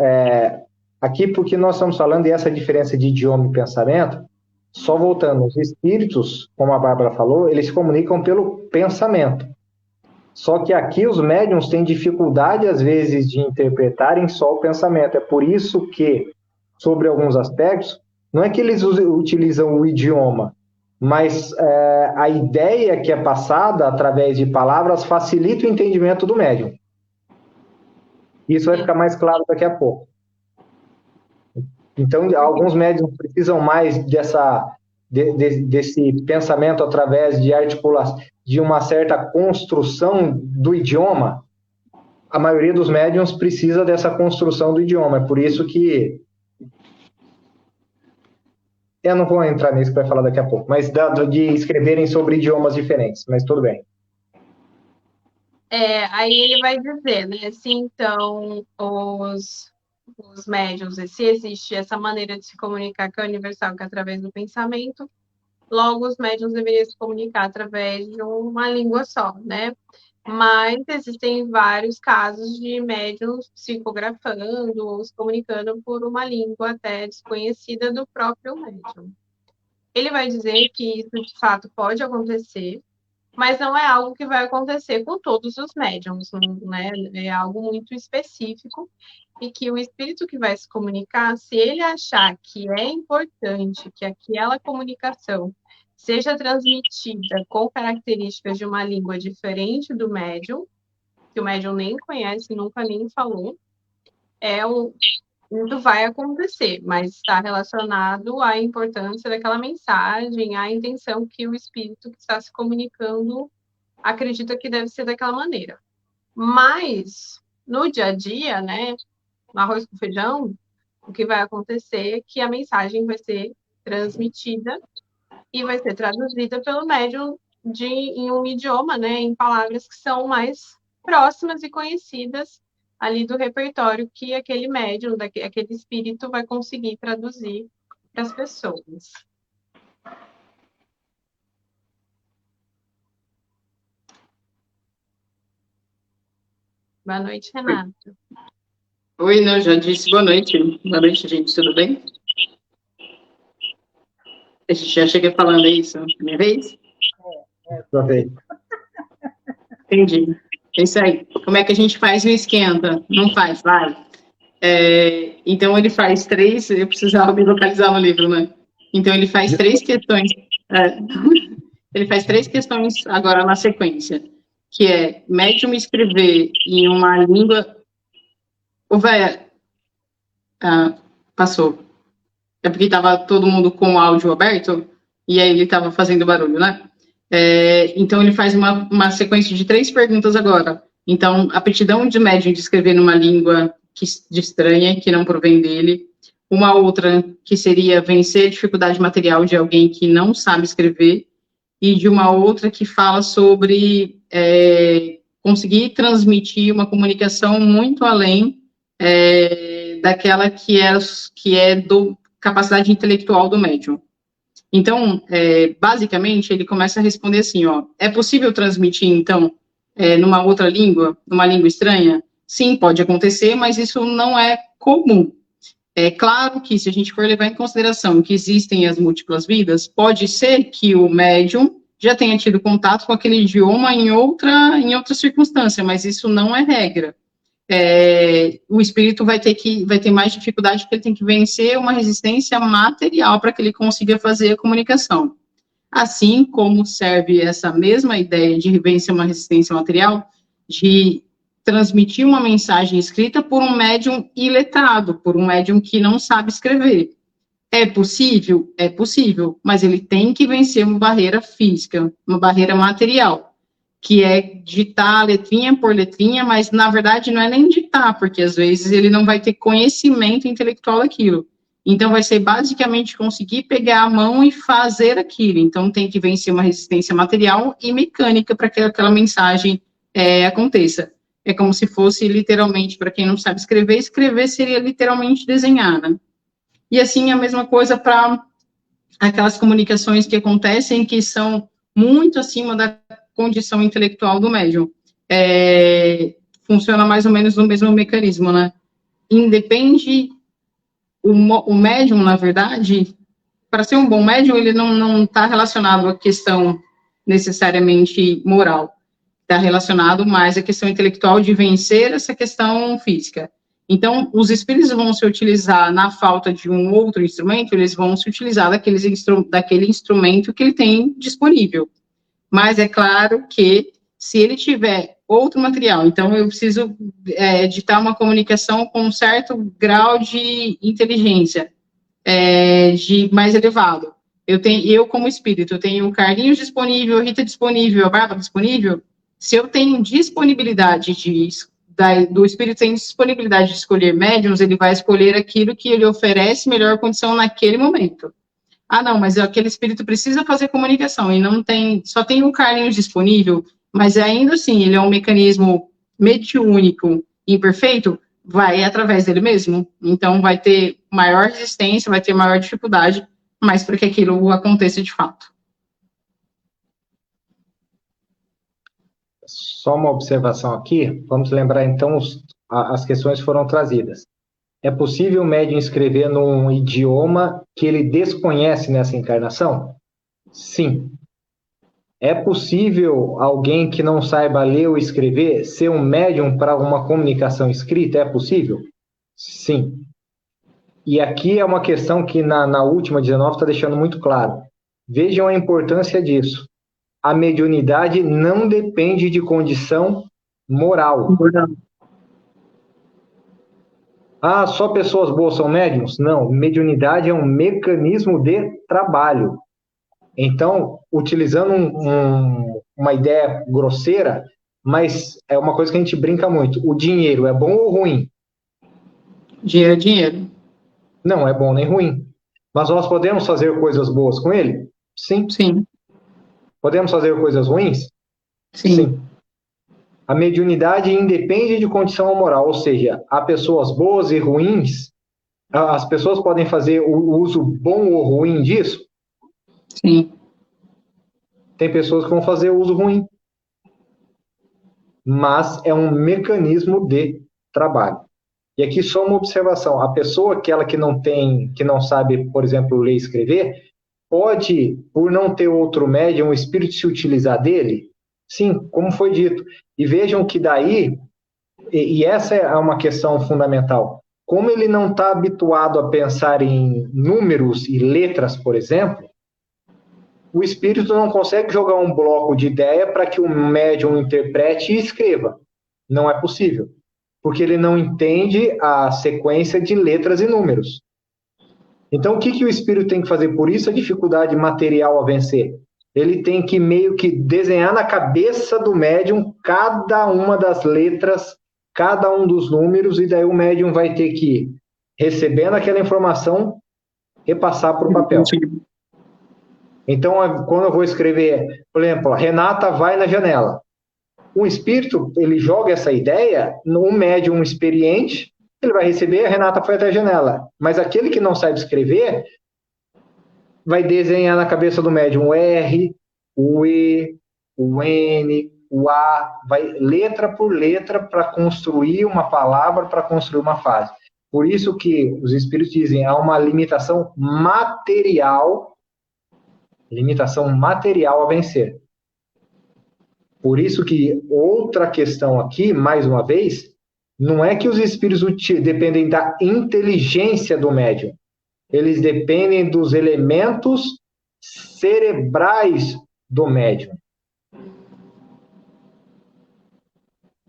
aqui porque nós estamos falando dessa diferença de idioma e pensamento, só voltando, os espíritos, como a Bárbara falou, eles se comunicam pelo pensamento. Só que aqui os médiums têm dificuldade, às vezes, de interpretarem só o pensamento. É por isso que, sobre alguns aspectos, não é que eles utilizam o idioma, mas a ideia que é passada através de palavras facilita o entendimento do médium. Isso vai ficar mais claro daqui a pouco. Então, alguns médiums precisam mais desse pensamento através de articulação, de uma certa construção do idioma. A maioria dos médiums precisa dessa construção do idioma. É por isso que... Eu não vou entrar nisso para falar daqui a pouco, mas de escreverem sobre idiomas diferentes, mas tudo bem. Aí ele vai dizer, né? Se então os médiuns, se existe essa maneira de se comunicar que é universal, que é através do pensamento, logo os médiuns deveriam se comunicar através de uma língua só, né? Mas existem vários casos de médiuns psicografando ou se comunicando por uma língua até desconhecida do próprio médium. Ele vai dizer que isso de fato pode acontecer, mas não é algo que vai acontecer com todos os médiums, né? É algo muito específico e que o espírito que vai se comunicar, se ele achar que é importante que aquela comunicação seja transmitida com características de uma língua diferente do médium, que o médium nem conhece, nunca nem falou, isso vai acontecer, mas está relacionado à importância daquela mensagem, à intenção que o espírito que está se comunicando acredita que deve ser daquela maneira. Mas, no dia a dia, né, no arroz com feijão, o que vai acontecer é que a mensagem vai ser transmitida e vai ser traduzida pelo médium em um idioma, né, em palavras que são mais próximas e conhecidas ali do repertório que aquele médium, aquele espírito vai conseguir traduzir para as pessoas. Boa noite, Renato. Oi, não, já disse boa noite. Boa noite, gente, tudo bem? A gente já chega falando isso na primeira vez? Entendi. É isso aí. Como é que a gente faz o esquenta? Não faz, vai. Então, ele faz 3... Eu precisava me localizar no livro, né? Então, ele faz 3 questões. Ele faz 3 questões agora na sequência, que é médium escrever em uma língua... Passou. É porque estava todo mundo com o áudio aberto, e aí ele estava fazendo barulho, né? Então, ele faz uma sequência de 3 perguntas agora. Então, a aptidão de médium de escrever numa língua de estranha, que não provém dele, uma outra que seria vencer a dificuldade material de alguém que não sabe escrever, e de uma outra que fala sobre conseguir transmitir uma comunicação muito além daquela que é do capacidade intelectual do médium. Então, basicamente, ele começa a responder assim, ó, é possível transmitir, então, numa outra língua, numa língua estranha? Sim, pode acontecer, mas isso não é comum. É claro que, se a gente for levar em consideração que existem as múltiplas vidas, pode ser que o médium já tenha tido contato com aquele idioma em outra circunstância, mas isso não é regra. O espírito vai ter mais dificuldade porque ele tem que vencer uma resistência material para que ele consiga fazer a comunicação. Assim como serve essa mesma ideia de vencer uma resistência material, de transmitir uma mensagem escrita por um médium iletrado, por um médium que não sabe escrever. É possível? É possível, mas ele tem que vencer uma barreira física, uma barreira material, que é ditar letrinha por letrinha, mas na verdade não é nem ditar, porque às vezes ele não vai ter conhecimento intelectual daquilo. Então vai ser basicamente conseguir pegar a mão e fazer aquilo. Então tem que vencer uma resistência material e mecânica para que aquela mensagem aconteça. É como se fosse literalmente, para quem não sabe escrever, escrever seria literalmente desenhar, né? E assim a mesma coisa para aquelas comunicações que acontecem que são muito acima da condição intelectual do médium. Funciona mais ou menos no mesmo mecanismo, né? Independe, o médium, na verdade, para ser um bom médium, ele não está relacionado à questão necessariamente moral. Está relacionado mais à questão intelectual de vencer essa questão física. Então, os espíritos vão se utilizar, na falta de um outro instrumento, eles vão se utilizar daquele instrumento que ele tem disponível. Mas é claro que, se ele tiver outro material, então eu preciso ditar uma comunicação com um certo grau de inteligência, de mais elevado. Eu como espírito, eu tenho o Carlinhos disponível, a Rita disponível, a Bárbara disponível. Se eu tenho disponibilidade do espírito tem disponibilidade de escolher médiums, ele vai escolher aquilo que ele oferece melhor condição naquele momento. Ah, não, mas aquele espírito precisa fazer comunicação e só tem o Carlinhos disponível, mas ainda assim ele é um mecanismo mediúnico imperfeito, vai através dele mesmo. Então vai ter maior resistência, vai ter maior dificuldade, mas para que aquilo aconteça de fato. Só uma observação aqui, vamos lembrar então, as questões foram trazidas. É possível o médium escrever num idioma que ele desconhece nessa encarnação? Sim. É possível alguém que não saiba ler ou escrever ser um médium para uma comunicação escrita? É possível? Sim. E aqui é uma questão que na última 19 está deixando muito claro. Vejam a importância disso. A mediunidade não depende de condição moral. Ah, só pessoas boas são médiums? Não, mediunidade é um mecanismo de trabalho. Então, utilizando uma ideia grosseira, mas é uma coisa que a gente brinca muito. O dinheiro é bom ou ruim? Dinheiro é dinheiro. Não é bom nem ruim. Mas nós podemos fazer coisas boas com ele? Sim. Sim. Podemos fazer coisas ruins? Sim. A mediunidade independe de condição moral, ou seja, há pessoas boas e ruins. As pessoas podem fazer o uso bom ou ruim disso? Sim. Tem pessoas que vão fazer o uso ruim. Mas é um mecanismo de trabalho. E aqui só uma observação. A pessoa que não sabe, por exemplo, ler e escrever, pode, por não ter outro médium, o espírito se utilizar dele? Sim, como foi dito. E vejam que daí, e essa é uma questão fundamental, como ele não está habituado a pensar em números e letras, por exemplo, o espírito não consegue jogar um bloco de ideia para que o médium interprete e escreva. Não é possível, porque ele não entende a sequência de letras e números. Então, o que o espírito tem que fazer? Por isso, a dificuldade material a vencer. Ele tem que meio que desenhar na cabeça do médium cada uma das letras, cada um dos números, e daí o médium vai ter que recebendo aquela informação, repassar para o papel. Então, quando eu vou escrever, por exemplo, Renata vai na janela. Um espírito, ele joga essa ideia, um médium experiente, ele vai receber, a Renata foi até a janela. Mas aquele que não sabe escrever, vai desenhar na cabeça do médium o R, o E, o N, o A, vai letra por letra para construir uma palavra, para construir uma frase. Por isso que os espíritos dizem, há uma limitação material a vencer. Por isso que outra questão aqui, mais uma vez, não é que os espíritos dependem da inteligência do médium. Eles dependem dos elementos cerebrais do médium.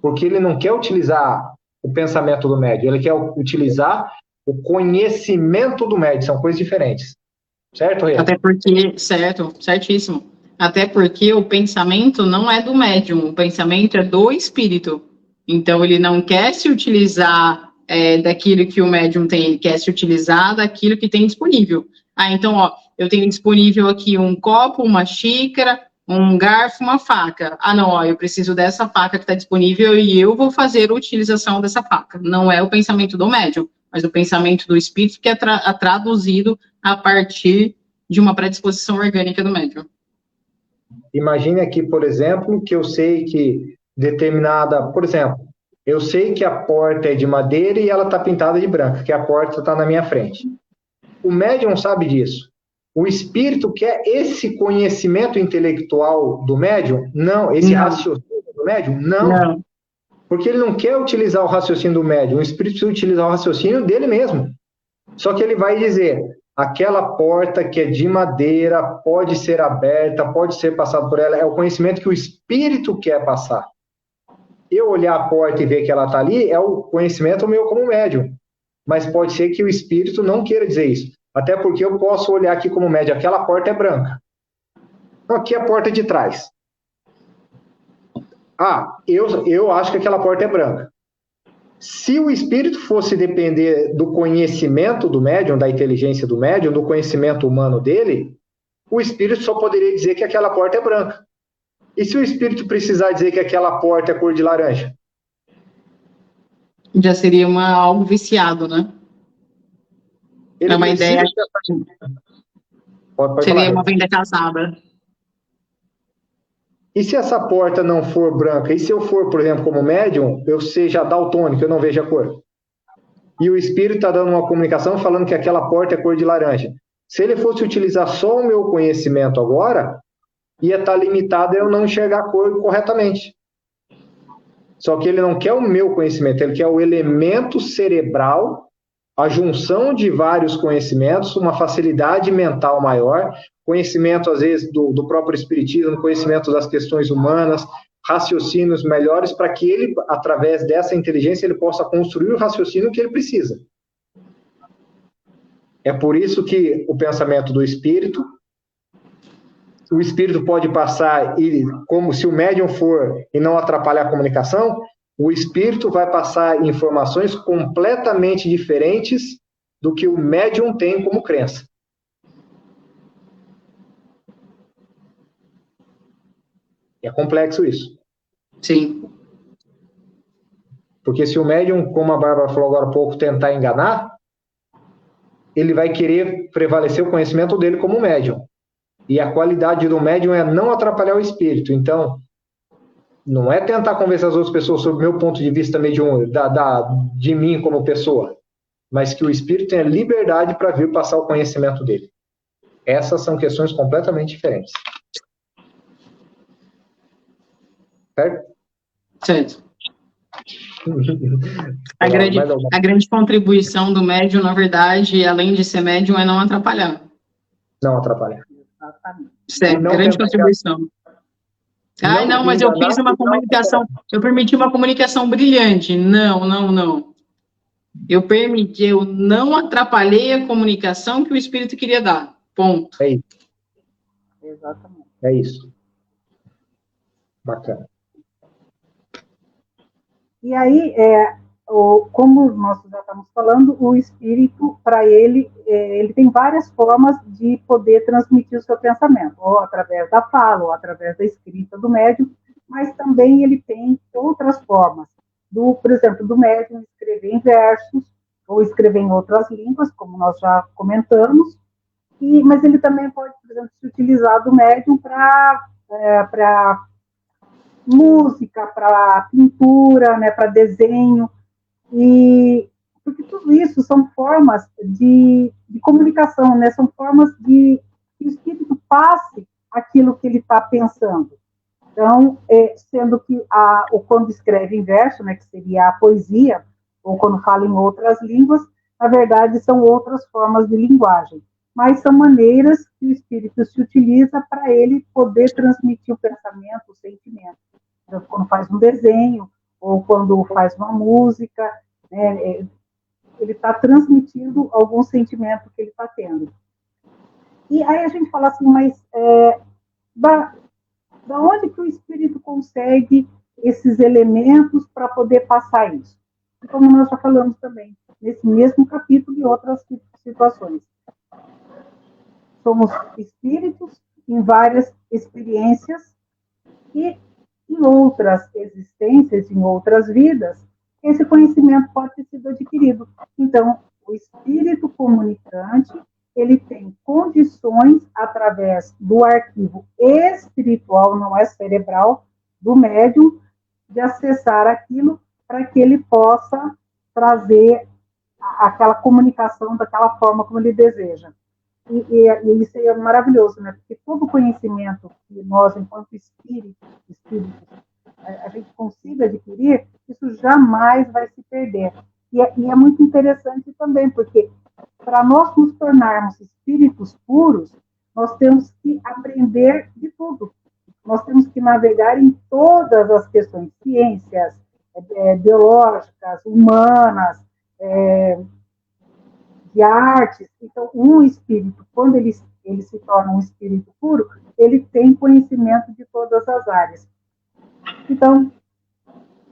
Porque ele não quer utilizar o pensamento do médium, ele quer utilizar o conhecimento do médium. São coisas diferentes. Certo, Rê? Até porque, certíssimo. Até porque o pensamento não é do médium, o pensamento é do espírito. Então, ele não quer se utilizar daquilo que o médium tem, ele quer se utilizar daquilo que tem disponível. Então, eu tenho disponível aqui um copo, uma xícara, um garfo, uma faca. Não, eu preciso dessa faca que está disponível e eu vou fazer a utilização dessa faca. Não é o pensamento do médium, mas o pensamento do espírito que é traduzido a partir de uma predisposição orgânica do médium. Imagine aqui, por exemplo, que eu sei que por exemplo, eu sei que a porta é de madeira e ela está pintada de branco, que a porta está na minha frente. O médium sabe disso. O espírito quer esse conhecimento intelectual do médium? Não. Esse raciocínio do médium? Não. Porque ele não quer utilizar o raciocínio do médium. O espírito precisa utilizar o raciocínio dele mesmo. Só que ele vai dizer, aquela porta que é de madeira pode ser aberta, pode ser passado por ela. É o conhecimento que o espírito quer passar. Eu olhar a porta e ver que ela está ali é o conhecimento meu como médium. Mas pode ser que o espírito não queira dizer isso. Até porque eu posso olhar aqui como médium, aquela porta é branca. Então, aqui é a porta de trás. Eu acho que aquela porta é branca. Se o espírito fosse depender do conhecimento do médium, da inteligência do médium, do conhecimento humano dele, o espírito só poderia dizer que aquela porta é branca. E se o espírito precisar dizer que aquela porta é cor de laranja? Já seria algo viciado, né? Ele é uma precisa... ideia. Pode seria falar, uma venda casada. E se essa porta não for branca? E se eu for, por exemplo, como médium, eu seja daltônico, eu não vejo a cor? E o espírito está dando uma comunicação falando que aquela porta é cor de laranja. Se ele fosse utilizar só o meu conhecimento agora, ia estar limitado a eu não enxergar a cor corretamente. Só que ele não quer o meu conhecimento, ele quer o elemento cerebral, a junção de vários conhecimentos, uma facilidade mental maior, conhecimento, às vezes, do próprio espiritismo, conhecimento das questões humanas, raciocínios melhores, para que ele, através dessa inteligência, ele possa construir o raciocínio que ele precisa. É por isso que o pensamento do espírito, o espírito pode passar, como se o médium for e não atrapalhar a comunicação, o espírito vai passar informações completamente diferentes do que o médium tem como crença. É complexo isso. Sim. Porque se o médium, como a Bárbara falou agora há pouco, tentar enganar, ele vai querer prevalecer o conhecimento dele como médium. E a qualidade do médium é não atrapalhar o espírito. Então, não é tentar convencer as outras pessoas sobre o meu ponto de vista mediúnico, de mim como pessoa, mas que o espírito tenha liberdade para vir passar o conhecimento dele. Essas são questões completamente diferentes. Certo? Certo. A grande contribuição do médium, na verdade, além de ser médium, é não atrapalhar. Não atrapalhar. Certo, grande contribuição. Não, mas eu fiz uma comunicação, eu permiti uma comunicação brilhante. Não. Eu não atrapalhei a comunicação que o espírito queria dar. Ponto. É isso. Exatamente. É isso. Bacana. E aí, como nós já estamos falando, o espírito, para ele, ele tem várias formas de poder transmitir o seu pensamento, ou através da fala, ou através da escrita do médium, mas também ele tem outras formas, por exemplo, do médium escrever em versos, ou escrever em outras línguas, como nós já comentamos, mas ele também pode, por exemplo, se utilizar do médium para música, para pintura, né, para desenho, e porque tudo isso são formas de comunicação, né? São formas de que o espírito passe aquilo que ele está pensando. Então, sendo que ou quando escreve em verso, né, que seria a poesia, ou quando fala em outras línguas, na verdade são outras formas de linguagem, mas são maneiras que o espírito se utiliza para ele poder transmitir o pensamento, o sentimento. Então, quando faz um desenho, ou quando faz uma música, né, ele está transmitindo algum sentimento que ele está tendo. E aí a gente fala assim, mas da onde que o espírito consegue esses elementos para poder passar isso? E como nós já falamos também, nesse mesmo capítulo e outras situações. Somos espíritos em várias experiências e em outras existências, em outras vidas, esse conhecimento pode ter sido adquirido. Então, o espírito comunicante, ele tem condições, através do arquivo espiritual, não é cerebral, do médium, de acessar aquilo para que ele possa trazer aquela comunicação daquela forma como ele deseja. E isso é maravilhoso, né? Porque todo conhecimento que nós, enquanto espíritos, a gente consiga adquirir, isso jamais vai se perder. E é muito interessante também, porque para nós nos tornarmos espíritos puros, nós temos que aprender de tudo. Nós temos que navegar em todas as questões, ciências, biológicas, humanas, de artes. Então, um espírito, quando ele se torna um espírito puro, ele tem conhecimento de todas as áreas. Então,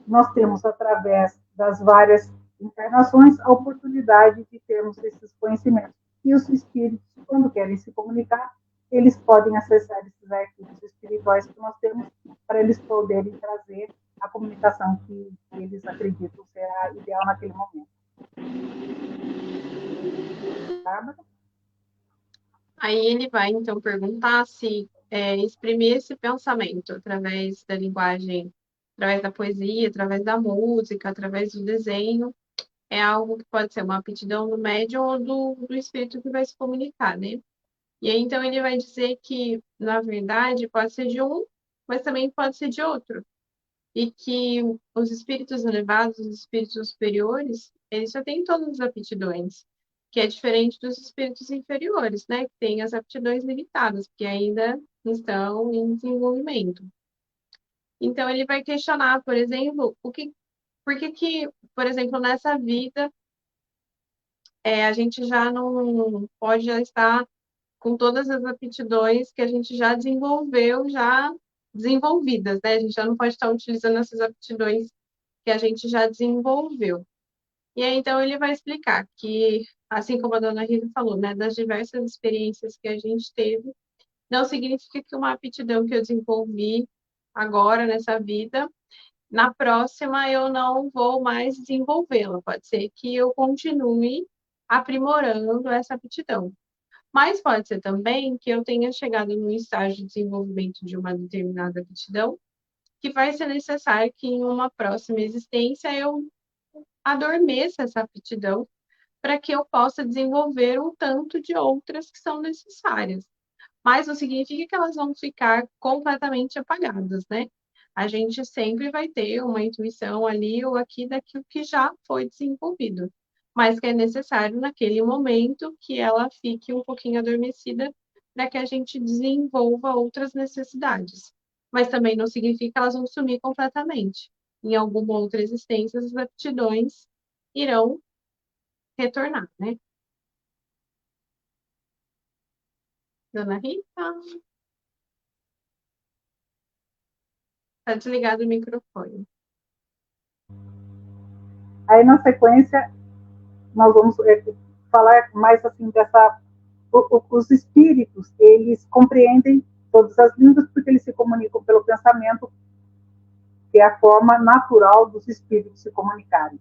nós temos, através das várias encarnações, a oportunidade de termos esses conhecimentos. E os espíritos, quando querem se comunicar, eles podem acessar esses arquivos espirituais que nós temos para eles poderem trazer a comunicação que eles acreditam ser a ideal naquele momento. Bárbara? Aí ele vai, então, perguntar se exprimir esse pensamento através da linguagem, através da poesia, através da música, através do desenho, é algo que pode ser uma aptidão do médium ou do espírito que vai se comunicar, né? E aí, então, ele vai dizer que, na verdade, pode ser de um, mas também pode ser de outro. E que os espíritos elevados, os espíritos superiores, eles já têm todas as aptidões, que é diferente dos espíritos inferiores, né? Que têm as aptidões limitadas, porque ainda estão em desenvolvimento. Então, ele vai questionar, por exemplo, por que, por exemplo, nessa vida, a gente já não pode já estar com todas as aptidões que a gente já desenvolveu, já desenvolvidas, né? A gente já não pode estar utilizando essas aptidões que a gente já desenvolveu. E aí, então, ele vai explicar que, assim como a dona Rita falou, né, das diversas experiências que a gente teve, não significa que uma aptidão que eu desenvolvi agora nessa vida, na próxima eu não vou mais desenvolvê-la. Pode ser que eu continue aprimorando essa aptidão. Mas pode ser também que eu tenha chegado num estágio de desenvolvimento de uma determinada aptidão, que vai ser necessário que em uma próxima existência eu adormeça essa aptidão para que eu possa desenvolver um tanto de outras que são necessárias. Mas não significa que elas vão ficar completamente apagadas, né? A gente sempre vai ter uma intuição ali ou aqui daquilo que já foi desenvolvido, mas que é necessário naquele momento que ela fique um pouquinho adormecida para que a gente desenvolva outras necessidades. Mas também não significa que elas vão sumir completamente. Em alguma outra existência, as aptidões irão retornar, né? Dona Rita, está desligado o microfone. Aí, na sequência, nós vamos falar mais assim os espíritos, eles compreendem todas as línguas porque eles se comunicam pelo pensamento, que é a forma natural dos espíritos se comunicarem.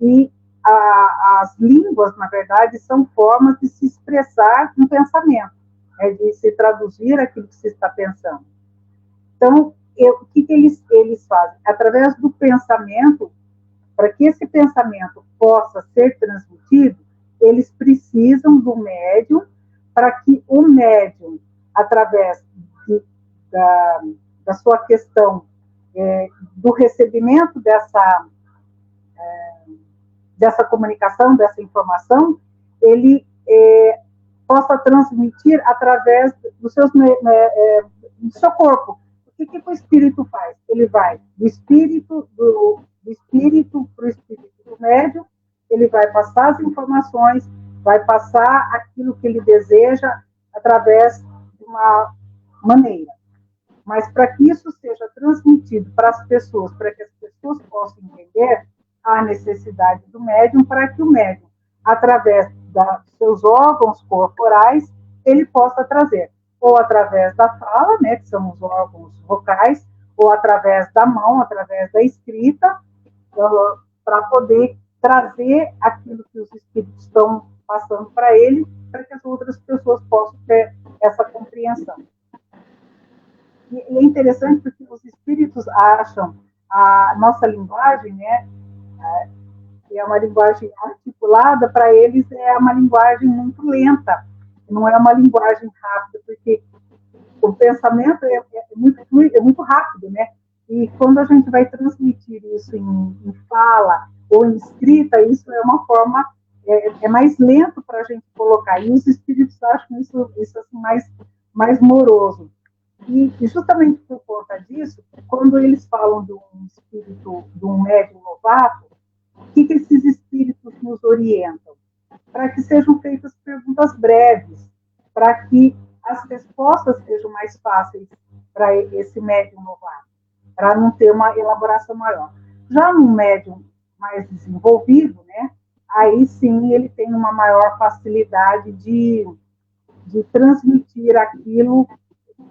E as línguas, na verdade, são formas de se expressar um pensamento, de se traduzir aquilo que se está pensando. Então, o que eles fazem? Através do pensamento, para que esse pensamento possa ser transmitido, eles precisam do médium, para que o médium, através da sua questão do recebimento dessa comunicação, dessa informação, ele possa transmitir através do seu corpo. O que o espírito faz? Ele vai do espírito para o espírito do médium, ele vai passar as informações, vai passar aquilo que ele deseja através de uma maneira. Mas para que isso seja transmitido para as pessoas, para que as pessoas possam entender, há necessidade do médium para que o médium, através dos seus órgãos corporais, ele possa trazer, ou através da fala, né, que são os órgãos vocais, ou através da mão, através da escrita, para poder trazer aquilo que os espíritos estão passando para ele, para que as outras pessoas possam ter essa compreensão. E é interessante porque os espíritos acham a nossa linguagem, né, que é uma linguagem articulada, para eles é uma linguagem muito lenta, não é uma linguagem rápida, porque o pensamento é muito rápido, né? E quando a gente vai transmitir isso em fala ou em escrita, isso é uma forma, mais lento para a gente colocar. E os espíritos acham isso assim, mais moroso. E justamente por conta disso, quando eles falam de um espírito, de um médium novato, o que esses espíritos nos orientam? Para que sejam feitas perguntas breves, para que as respostas sejam mais fáceis para esse médium novato, para não ter uma elaboração maior. Já no médium mais desenvolvido, né, aí sim ele tem uma maior facilidade de transmitir aquilo,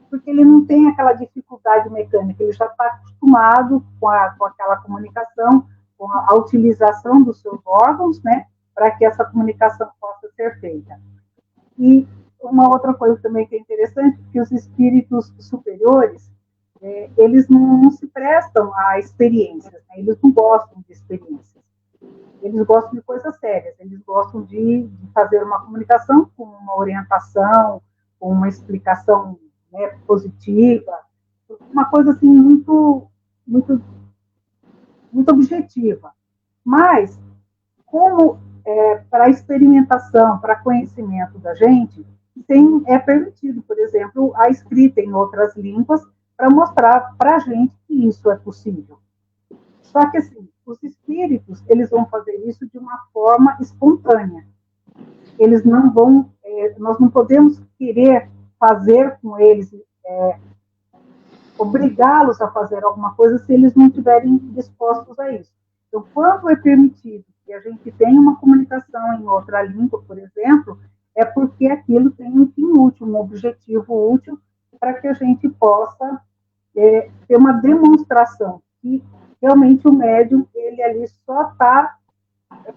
porque ele não tem aquela dificuldade mecânica, ele já está acostumado com aquela comunicação, com a utilização dos seus órgãos, né, para que essa comunicação possa ser feita. E uma outra coisa também que é interessante, que os espíritos superiores, eles não se prestam a experiências, né? Eles não gostam de experiências. Eles gostam de coisas sérias, eles gostam de fazer uma comunicação com uma orientação, com uma explicação, né, positiva, uma coisa assim muito, muito, muito objetiva. Mas, como para experimentação, para conhecimento da gente, é permitido, por exemplo, a escrita em outras línguas para mostrar para a gente que isso é possível. Só que, assim, os espíritos, eles vão fazer isso de uma forma espontânea. Eles não vão, nós não podemos querer fazer com eles, obrigá-los a fazer alguma coisa se eles não estiverem dispostos a isso. Então, quando é permitido que a gente tenha uma comunicação em outra língua, por exemplo, é porque aquilo tem um fim útil, um objetivo útil, para que a gente possa ter uma demonstração que realmente o médium, ele ali só está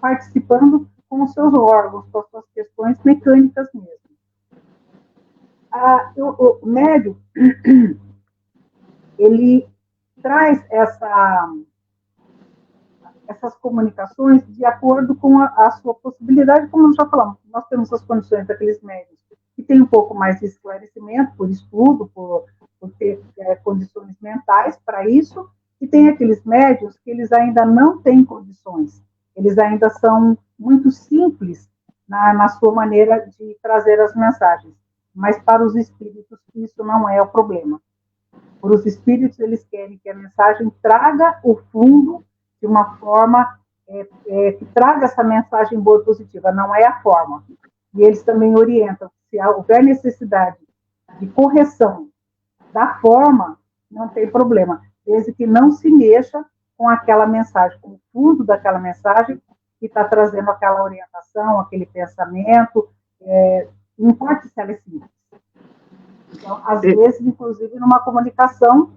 participando com os seus órgãos, com as suas questões mecânicas mesmo. O médium, ele traz essas comunicações de acordo com a sua possibilidade, como nós já falamos. Nós temos as condições daqueles médios que têm um pouco mais de esclarecimento, por estudo, por ter condições mentais para isso, e tem aqueles médios que eles ainda não têm condições, eles ainda são muito simples na sua maneira de trazer as mensagens, mas para os espíritos isso não é o problema. Para os espíritos, eles querem que a mensagem traga o fundo de uma forma que traga essa mensagem boa e positiva, não é a forma. E eles também orientam, se houver necessidade de correção da forma, não tem problema, desde que não se mexa com aquela mensagem, com o fundo daquela mensagem que está trazendo aquela orientação, aquele pensamento, não importa se ela é simples. Então, às vezes, inclusive, numa comunicação,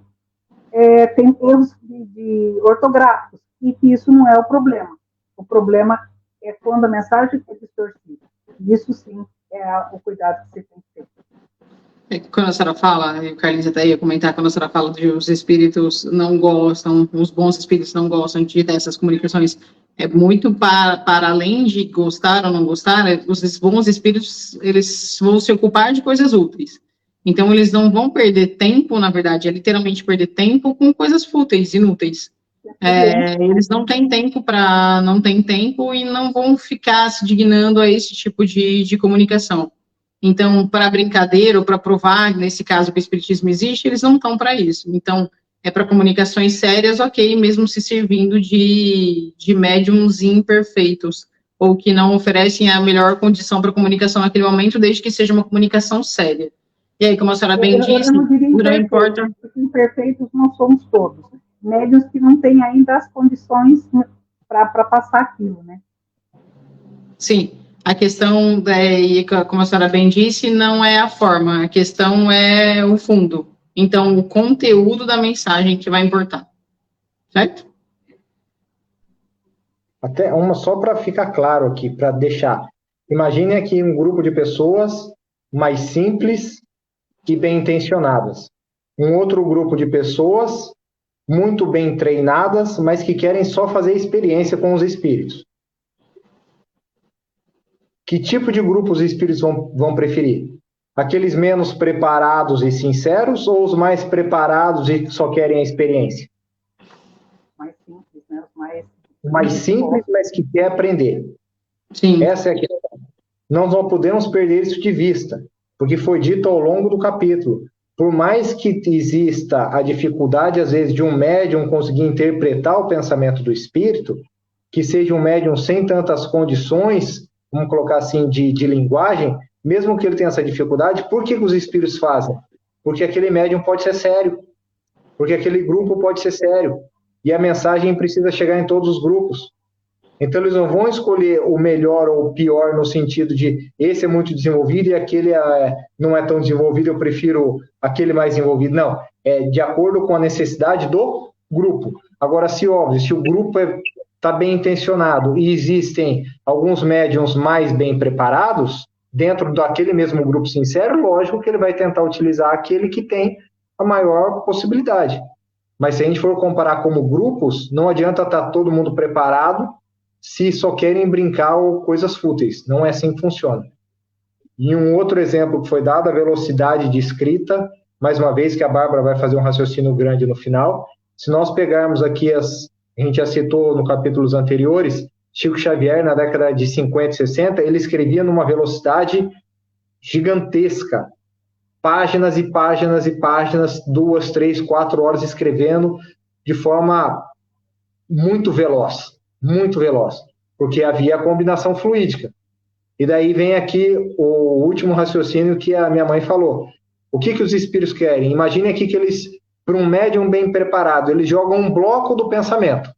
tem erros de ortográficos, e que isso não é o problema. O problema é quando a mensagem é distorcida. Isso, sim, é o cuidado que você tem que ter. Quando a senhora fala, e o Carlinhos até ia comentar, quando a senhora fala de os espíritos não gostam, os bons espíritos não gostam de dessas comunicações, é muito para além de gostar ou não gostar, os bons espíritos, eles vão se ocupar de coisas úteis. Então, eles não vão perder tempo, na verdade, é literalmente perder tempo com coisas fúteis, inúteis. Eles não têm tempo e não vão ficar se dignando a esse tipo de comunicação. Então, para brincadeira ou para provar, nesse caso, que o espiritismo existe, eles não estão para isso. Então, é para comunicações sérias, ok, mesmo se servindo de médiums imperfeitos, ou que não oferecem a melhor condição para comunicação naquele momento, desde que seja uma comunicação séria. E aí, como a senhora bem disse, não importa... Imperfeitos não somos todos. Médiuns que não têm ainda as condições para passar aquilo, né? Sim, a questão, como a senhora bem disse, não é a forma, a questão é o fundo. Então, o conteúdo da mensagem que vai importar. Certo? Até uma só para ficar claro aqui, para deixar. Imagine aqui um grupo de pessoas mais simples e bem intencionadas. Um outro grupo de pessoas muito bem treinadas, mas que querem só fazer experiência com os espíritos. Que tipo de grupo os espíritos vão preferir? Aqueles menos preparados e sinceros ou os mais preparados e só querem a experiência? Mais simples, né? Mais simples, mas que quer aprender. Sim. Essa é a questão. Não podemos perder isso de vista, porque foi dito ao longo do capítulo. Por mais que exista a dificuldade, às vezes, de um médium conseguir interpretar o pensamento do espírito, que seja um médium sem tantas condições, vamos colocar assim, de linguagem, mesmo que ele tenha essa dificuldade, por que os espíritos fazem? Porque aquele médium pode ser sério, porque aquele grupo pode ser sério, e a mensagem precisa chegar em todos os grupos. Então, eles não vão escolher o melhor ou o pior no sentido de esse é muito desenvolvido e aquele não é tão desenvolvido, eu prefiro aquele mais desenvolvido. Não, é de acordo com a necessidade do grupo. Agora, se o grupo está bem intencionado e existem alguns médiums mais bem preparados, dentro daquele mesmo grupo sincero, lógico que ele vai tentar utilizar aquele que tem a maior possibilidade. Mas se a gente for comparar como grupos, não adianta estar todo mundo preparado se só querem brincar ou coisas fúteis. Não é assim que funciona. E um outro exemplo que foi dado, a velocidade de escrita, mais uma vez que a Bárbara vai fazer um raciocínio grande no final. Se nós pegarmos aqui, a gente já citou no capítulos anteriores, Chico Xavier, na década de 50 e 60, ele escrevia numa velocidade gigantesca. Páginas e páginas e páginas, 2, 3, 4 horas escrevendo de forma muito veloz, porque havia a combinação fluídica. E daí vem aqui o último raciocínio que a minha mãe falou. O que os espíritos querem? Imagine aqui que eles, para um médium bem preparado, eles jogam um bloco do pensamento.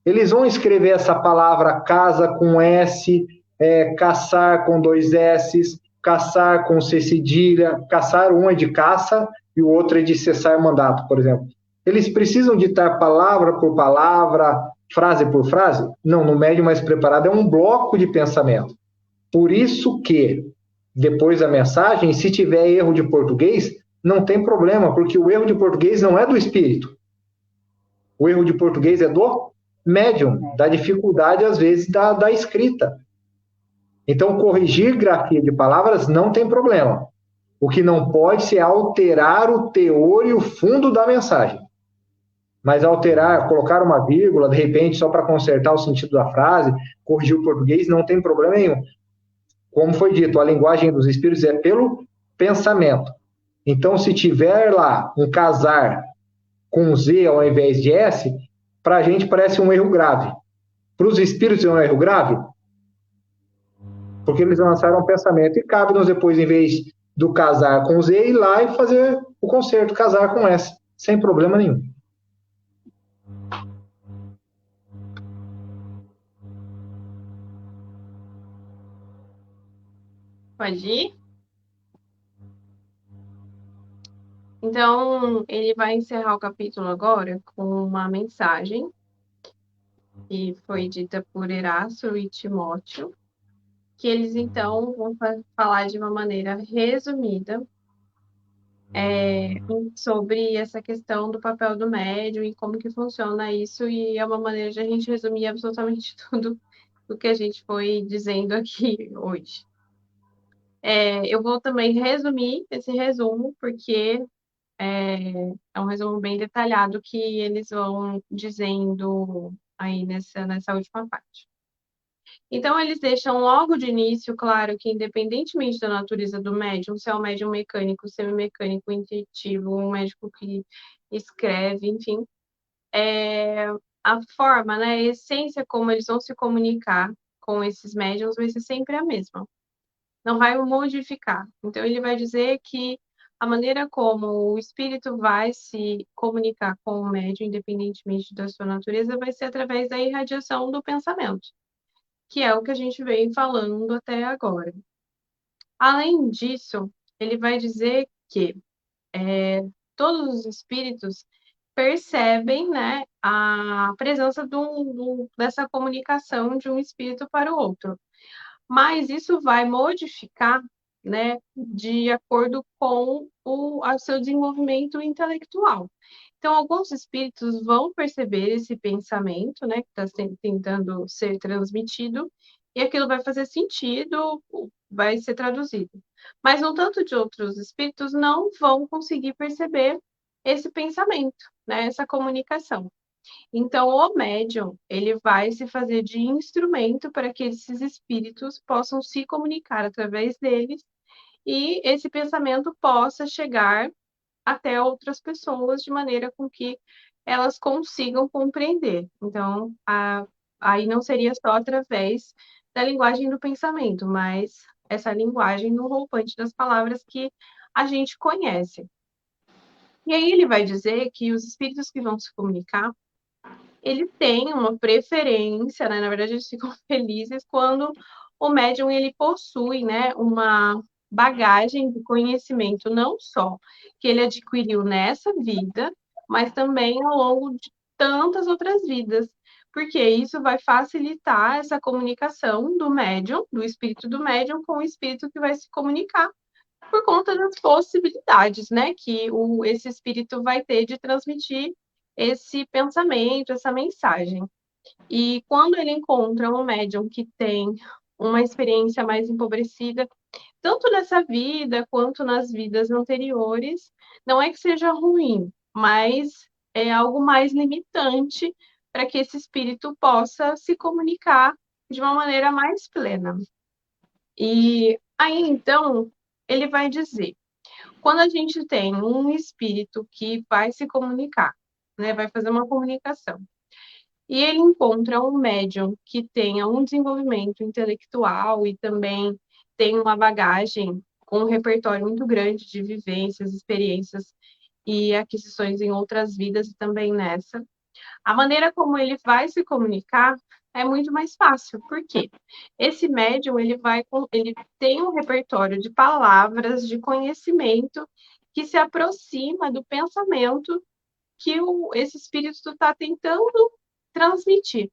Eles vão escrever essa palavra casa com S, caçar com 2 S, caçar com C cedilha, caçar, um é de caça e o outro é de cessar mandato, por exemplo. Eles precisam ditar palavra por palavra, frase por frase? Não, no médium mais preparado é um bloco de pensamento. Por isso que, depois da mensagem, se tiver erro de português, não tem problema, porque o erro de português não é do espírito. O erro de português é do médium, da dificuldade, às vezes, da escrita. Então, corrigir grafia de palavras não tem problema. O que não pode ser alterar o teor e o fundo da mensagem. Mas alterar, colocar uma vírgula, de repente, só para consertar o sentido da frase, corrigir o português, não tem problema nenhum. Como foi dito, a linguagem dos espíritos é pelo pensamento. Então, se tiver lá um casar com Z ao invés de S, para a gente parece um erro grave. Para os espíritos é um erro grave? Porque eles lançaram um pensamento. E cabe-nos depois, em vez do casar com Z, ir lá e fazer o conserto, casar com S, sem problema nenhum. Pode ir? Então, ele vai encerrar o capítulo agora com uma mensagem que foi dita por Erasto e Timóteo, que eles então vão falar de uma maneira resumida sobre essa questão do papel do médium e como que funciona isso, e é uma maneira de a gente resumir absolutamente tudo o que a gente foi dizendo aqui hoje. Eu vou também resumir esse resumo, porque é um resumo bem detalhado que eles vão dizendo aí nessa última parte. Então, eles deixam logo de início claro que, independentemente da natureza do médium, se é um médium mecânico, semimecânico, intuitivo, um médico que escreve, enfim, a forma, né, a essência como eles vão se comunicar com esses médiums vai ser sempre a mesma. Não vai modificar. Então, ele vai dizer que a maneira como o espírito vai se comunicar com o médium, independentemente da sua natureza, vai ser através da irradiação do pensamento, que é o que a gente vem falando até agora. Além disso, ele vai dizer que todos os espíritos percebem, né, a presença dessa comunicação de um espírito para o outro. Mas isso vai modificar, né, de acordo com o seu desenvolvimento intelectual. Então, alguns espíritos vão perceber esse pensamento, né, que está tentando ser transmitido, e aquilo vai fazer sentido, vai ser traduzido. Mas um tanto de outros espíritos não vão conseguir perceber esse pensamento, né, essa comunicação. Então, o médium, ele vai se fazer de instrumento para que esses espíritos possam se comunicar através deles e esse pensamento possa chegar até outras pessoas de maneira com que elas consigam compreender. Então, aí não seria só através da linguagem do pensamento, mas essa linguagem no roupante das palavras que a gente conhece. E aí ele vai dizer que os espíritos que vão se comunicar, eles têm uma preferência, né? Na verdade, eles ficam felizes quando o médium ele possui, né, uma bagagem de conhecimento não só que ele adquiriu nessa vida, mas também ao longo de tantas outras vidas, porque isso vai facilitar essa comunicação do médium, do espírito do médium com o espírito que vai se comunicar por conta das possibilidades, né, que esse espírito vai ter de transmitir esse pensamento, essa mensagem. E quando ele encontra um médium que tem uma experiência mais empobrecida, tanto nessa vida quanto nas vidas anteriores, não é que seja ruim, mas é algo mais limitante para que esse espírito possa se comunicar de uma maneira mais plena. E aí, então, ele vai dizer: quando a gente tem um espírito que vai se comunicar, né, vai fazer uma comunicação, e ele encontra um médium que tenha um desenvolvimento intelectual e também tem uma bagagem com um repertório muito grande de vivências, experiências e aquisições em outras vidas e também nessa, a maneira como ele vai se comunicar é muito mais fácil. Por quê? Esse médium, ele tem um repertório de palavras, de conhecimento que se aproxima do pensamento que esse espírito está tentando transmitir.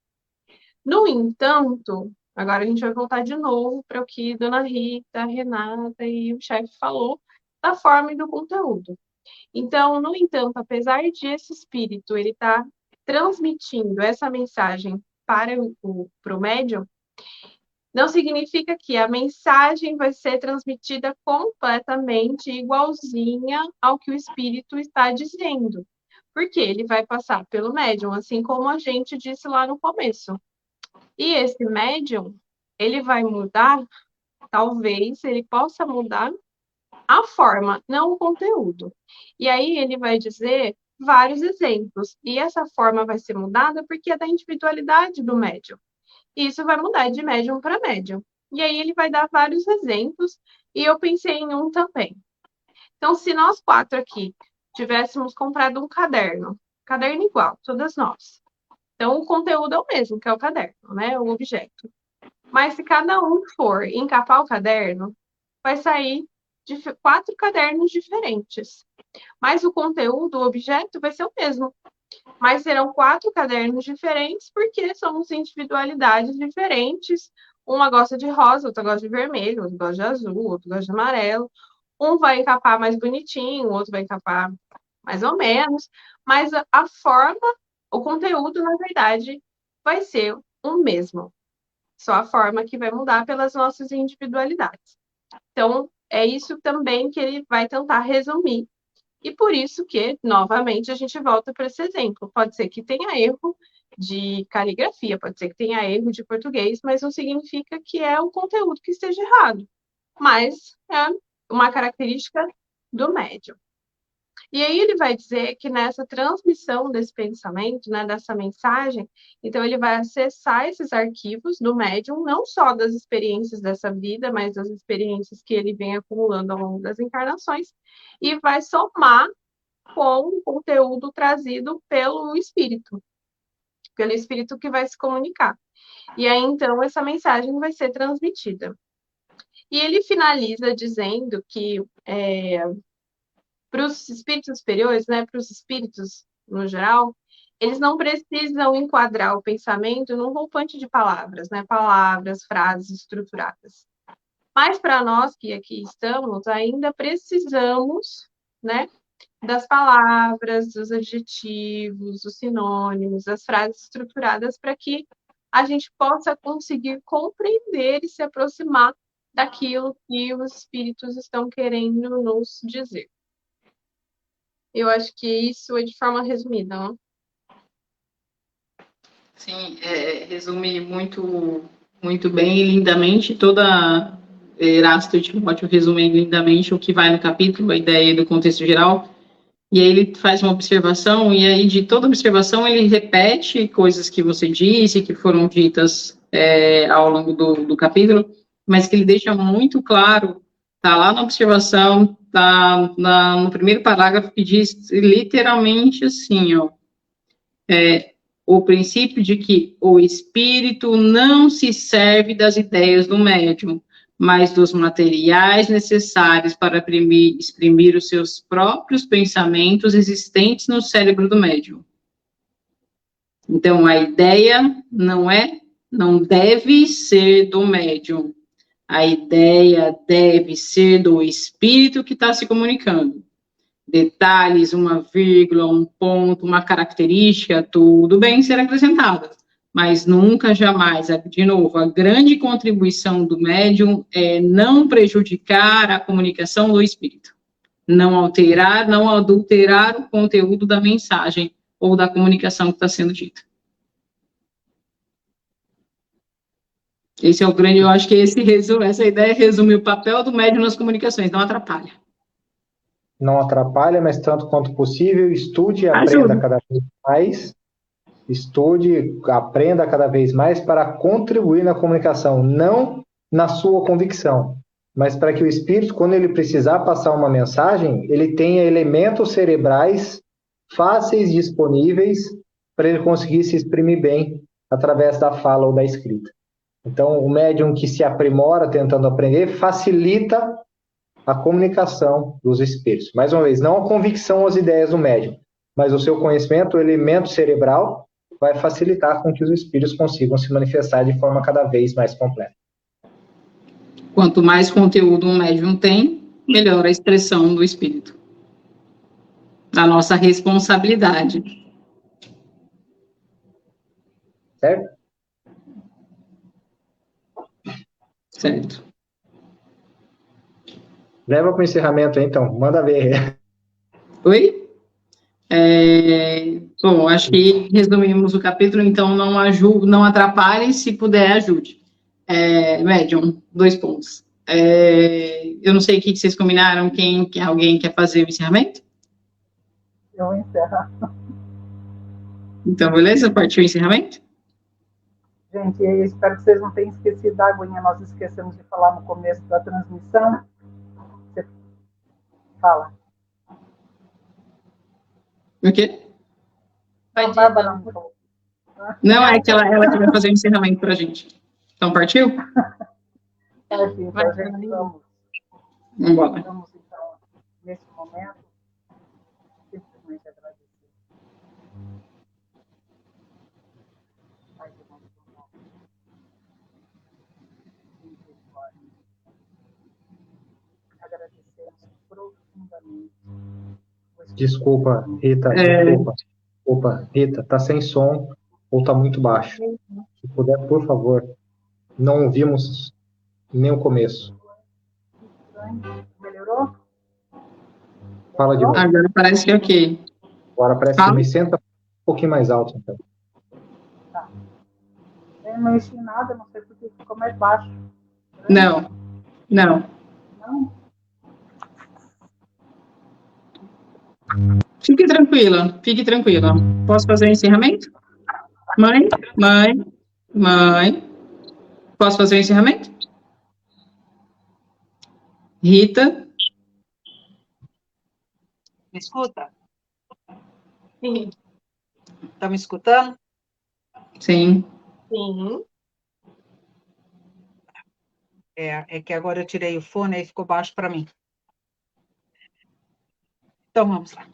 No entanto, agora a gente vai voltar de novo para o que Dona Rita, Renata e o chefe falou da forma e do conteúdo. Então, no entanto, apesar de esse espírito ele estar transmitindo essa mensagem para o médium, não significa que a mensagem vai ser transmitida completamente igualzinha ao que o espírito está dizendo, porque ele vai passar pelo médium, assim como a gente disse lá no começo. E esse médium, ele vai mudar, talvez ele possa mudar a forma, não o conteúdo. E aí ele vai dizer vários exemplos. E essa forma vai ser mudada porque é da individualidade do médium. E isso vai mudar de médium para médium. E aí ele vai dar vários exemplos e eu pensei em um também. Então, se nós quatro aqui tivéssemos comprado um caderno igual, todas nós. Então, o conteúdo é o mesmo, que é o caderno, né? O objeto. Mas se cada um for encapar o caderno, vai sair de 4 cadernos diferentes. Mas o conteúdo, o objeto, vai ser o mesmo. Mas serão 4 cadernos diferentes, porque somos individualidades diferentes. Uma gosta de rosa, outra gosta de vermelho, outro gosta de azul, outro gosta de amarelo. Um vai encapar mais bonitinho, o outro vai encapar mais ou menos. Mas a forma, o conteúdo, na verdade, vai ser o mesmo. Só a forma que vai mudar pelas nossas individualidades. Então, é isso também que ele vai tentar resumir. E por isso que, novamente, a gente volta para esse exemplo. Pode ser que tenha erro de caligrafia, pode ser que tenha erro de português, mas não significa que é o conteúdo que esteja errado. Mas é uma característica do médium. E aí ele vai dizer que nessa transmissão desse pensamento, né, dessa mensagem, então ele vai acessar esses arquivos do médium, não só das experiências dessa vida, mas das experiências que ele vem acumulando ao longo das encarnações, e vai somar com o conteúdo trazido pelo espírito que vai se comunicar. E aí, então, essa mensagem vai ser transmitida. E ele finaliza dizendo que para os espíritos superiores, né, para os espíritos no geral, eles não precisam enquadrar o pensamento num roupante de palavras, né, palavras, frases estruturadas. Mas para nós que aqui estamos, ainda precisamos, né, das palavras, dos adjetivos, dos sinônimos, das frases estruturadas para que a gente possa conseguir compreender e se aproximar daquilo que os espíritos estão querendo nos dizer. Eu acho que isso é de forma resumida, não? Sim, resume muito, muito bem e lindamente toda Erasto e Timóteo resumem lindamente o que vai no capítulo, a ideia do contexto geral. E aí ele faz uma observação, e aí de toda observação ele repete coisas que você disse, que foram ditas ao longo do capítulo, mas que ele deixa muito claro, tá lá na observação, tá no primeiro parágrafo, que diz literalmente assim, ó, o princípio de que o espírito não se serve das ideias do médium, mas dos materiais necessários para exprimir os seus próprios pensamentos existentes no cérebro do médium. Então, a ideia não deve ser do médium. A ideia deve ser do espírito que está se comunicando. Detalhes, uma vírgula, um ponto, uma característica, tudo bem ser acrescentado. Mas nunca, jamais, de novo, a grande contribuição do médium é não prejudicar a comunicação do espírito. Não alterar, não adulterar o conteúdo da mensagem ou da comunicação que está sendo dita. Esse é o grande, eu acho que essa ideia resume o papel do médium nas comunicações, não atrapalha. Não atrapalha, mas tanto quanto possível, estude e aprenda cada vez mais. Estude, aprenda cada vez mais para contribuir na comunicação, não na sua convicção, mas para que o espírito, quando ele precisar passar uma mensagem, ele tenha elementos cerebrais fáceis, disponíveis, para ele conseguir se exprimir bem através da fala ou da escrita. Então, o médium que se aprimora tentando aprender facilita a comunicação dos espíritos. Mais uma vez, não a convicção às ideias do médium, mas o seu conhecimento, o elemento cerebral, vai facilitar com que os espíritos consigam se manifestar de forma cada vez mais completa. Quanto mais conteúdo um médium tem, melhor a expressão do espírito. A nossa responsabilidade. Certo? Certo. Leva para o encerramento aí, então. Manda ver. Oi? Bom, acho que resumimos o capítulo, então não atrapalhe, se puder, ajude. Médium, 2 pontos. Eu não sei o que vocês combinaram, alguém quer fazer o encerramento? Eu encerro. Então, beleza? Partiu o encerramento? Gente, eu espero que vocês não tenham esquecido da aguinha, nós esquecemos de falar no começo da transmissão. Você fala. O quê? Não, Bárbara não falou. Não, é que ela que vai fazer o encerramento para a gente. Então, partiu? Partiu, então, gente, vamos. Vamos embora. Vamos, então, nesse momento, simplesmente agradecer. Pai de nosso irmão, misericórdia. Agradecemos profundamente. Desculpa, Rita, desculpa, Rita, tá sem som ou tá muito baixo. Se puder, por favor, não ouvimos nem o começo. Melhorou? Fala de novo. Agora parece que é ok. Agora parece que me senta um pouquinho mais alto, então. Tá. Eu não mexi em nada, não sei porque ficou mais baixo. Não. Não? Fique tranquila. Posso fazer o encerramento? Mãe? Posso fazer o encerramento? Rita? Me escuta? Sim. Tá me escutando? Sim. Sim. É que agora eu tirei o fone e ficou baixo para mim. Então vamos lá.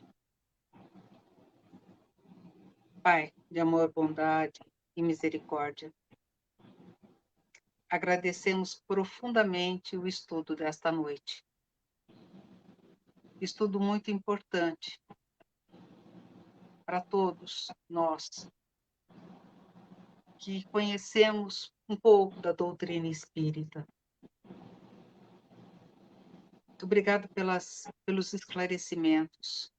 Pai de amor, bondade e misericórdia, agradecemos profundamente o estudo desta noite. Estudo muito importante para todos nós que conhecemos um pouco da doutrina espírita. Muito obrigado pelos esclarecimentos.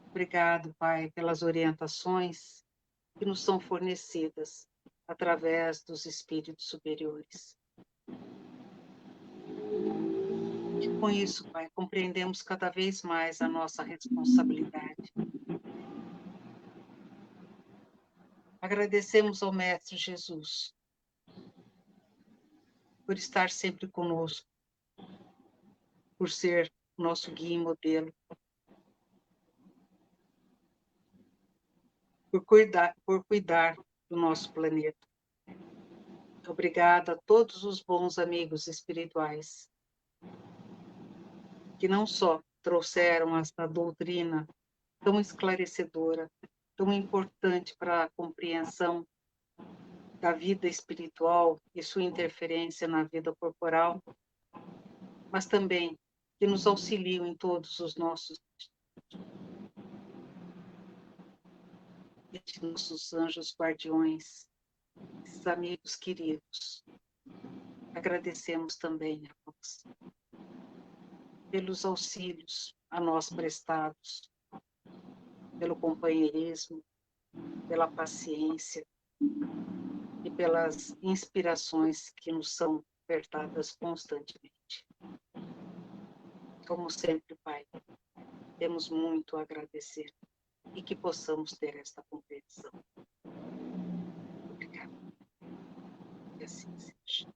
Obrigado, Pai, pelas orientações que nos são fornecidas através dos espíritos superiores. E com isso, Pai, compreendemos cada vez mais a nossa responsabilidade. Agradecemos ao Mestre Jesus por estar sempre conosco, por ser nosso guia e modelo, por cuidar do nosso planeta. Obrigada a todos os bons amigos espirituais que não só trouxeram esta doutrina tão esclarecedora, tão importante para a compreensão da vida espiritual e sua interferência na vida corporal, mas também que nos auxiliam em todos os nossos anjos guardiões, esses amigos queridos. Agradecemos também a nós pelos auxílios a nós prestados, pelo companheirismo, pela paciência e pelas inspirações que nos são ofertadas constantemente. Como sempre, Pai, temos muito a agradecer e que possamos ter esta compreensão. Obrigada. Que assim seja.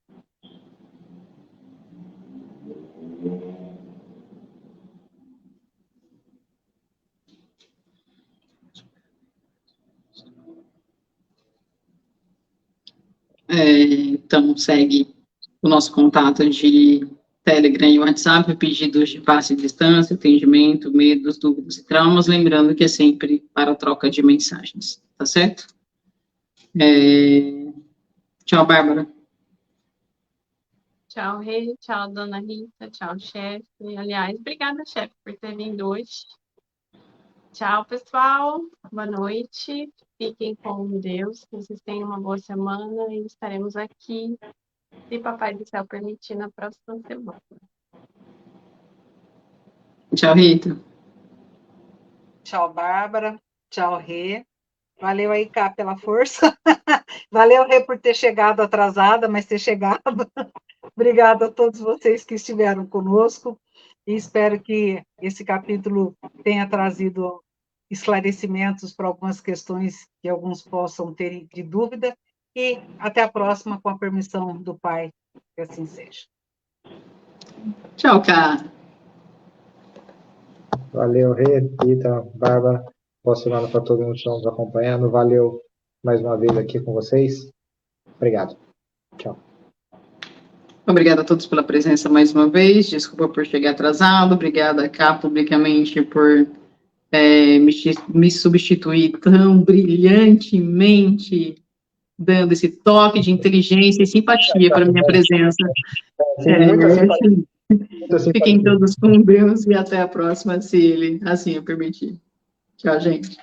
Então, segue o nosso contato de Telegram e WhatsApp, pedidos de passe de distância, atendimento, medos, dúvidas e traumas, lembrando que é sempre para troca de mensagens, tá certo? Tchau, Bárbara. Tchau, Rei. Tchau, dona Rita. Tchau, chefe. Aliás, obrigada, chefe, por ter vindo hoje. Tchau, pessoal. Boa noite. Fiquem com Deus. Que vocês tenham uma boa semana e estaremos aqui, se Papai do Céu permitir, na próxima semana. Tchau, Rita. Tchau, Bárbara. Tchau, Rê. Valeu aí, Cá, pela força. Valeu, Rê, por ter chegado atrasada, mas ter chegado. Obrigada a todos vocês que estiveram conosco e espero que esse capítulo tenha trazido esclarecimentos para algumas questões que alguns possam ter de dúvida e até a próxima, com a permissão do Pai, que assim seja. Tchau, Cá. Valeu, Rita, Bárbara. Boa semana para todo mundo que está nos acompanhando. Valeu mais uma vez aqui com vocês. Obrigado. Tchau. Obrigada a todos pela presença mais uma vez. Desculpa por chegar atrasado. Obrigada, Cá, publicamente, por me substituir tão brilhantemente, dando esse toque de inteligência e simpatia para a minha presença. Fiquem todos com Deus e até a próxima, se Ele assim o permitir. Tchau, gente.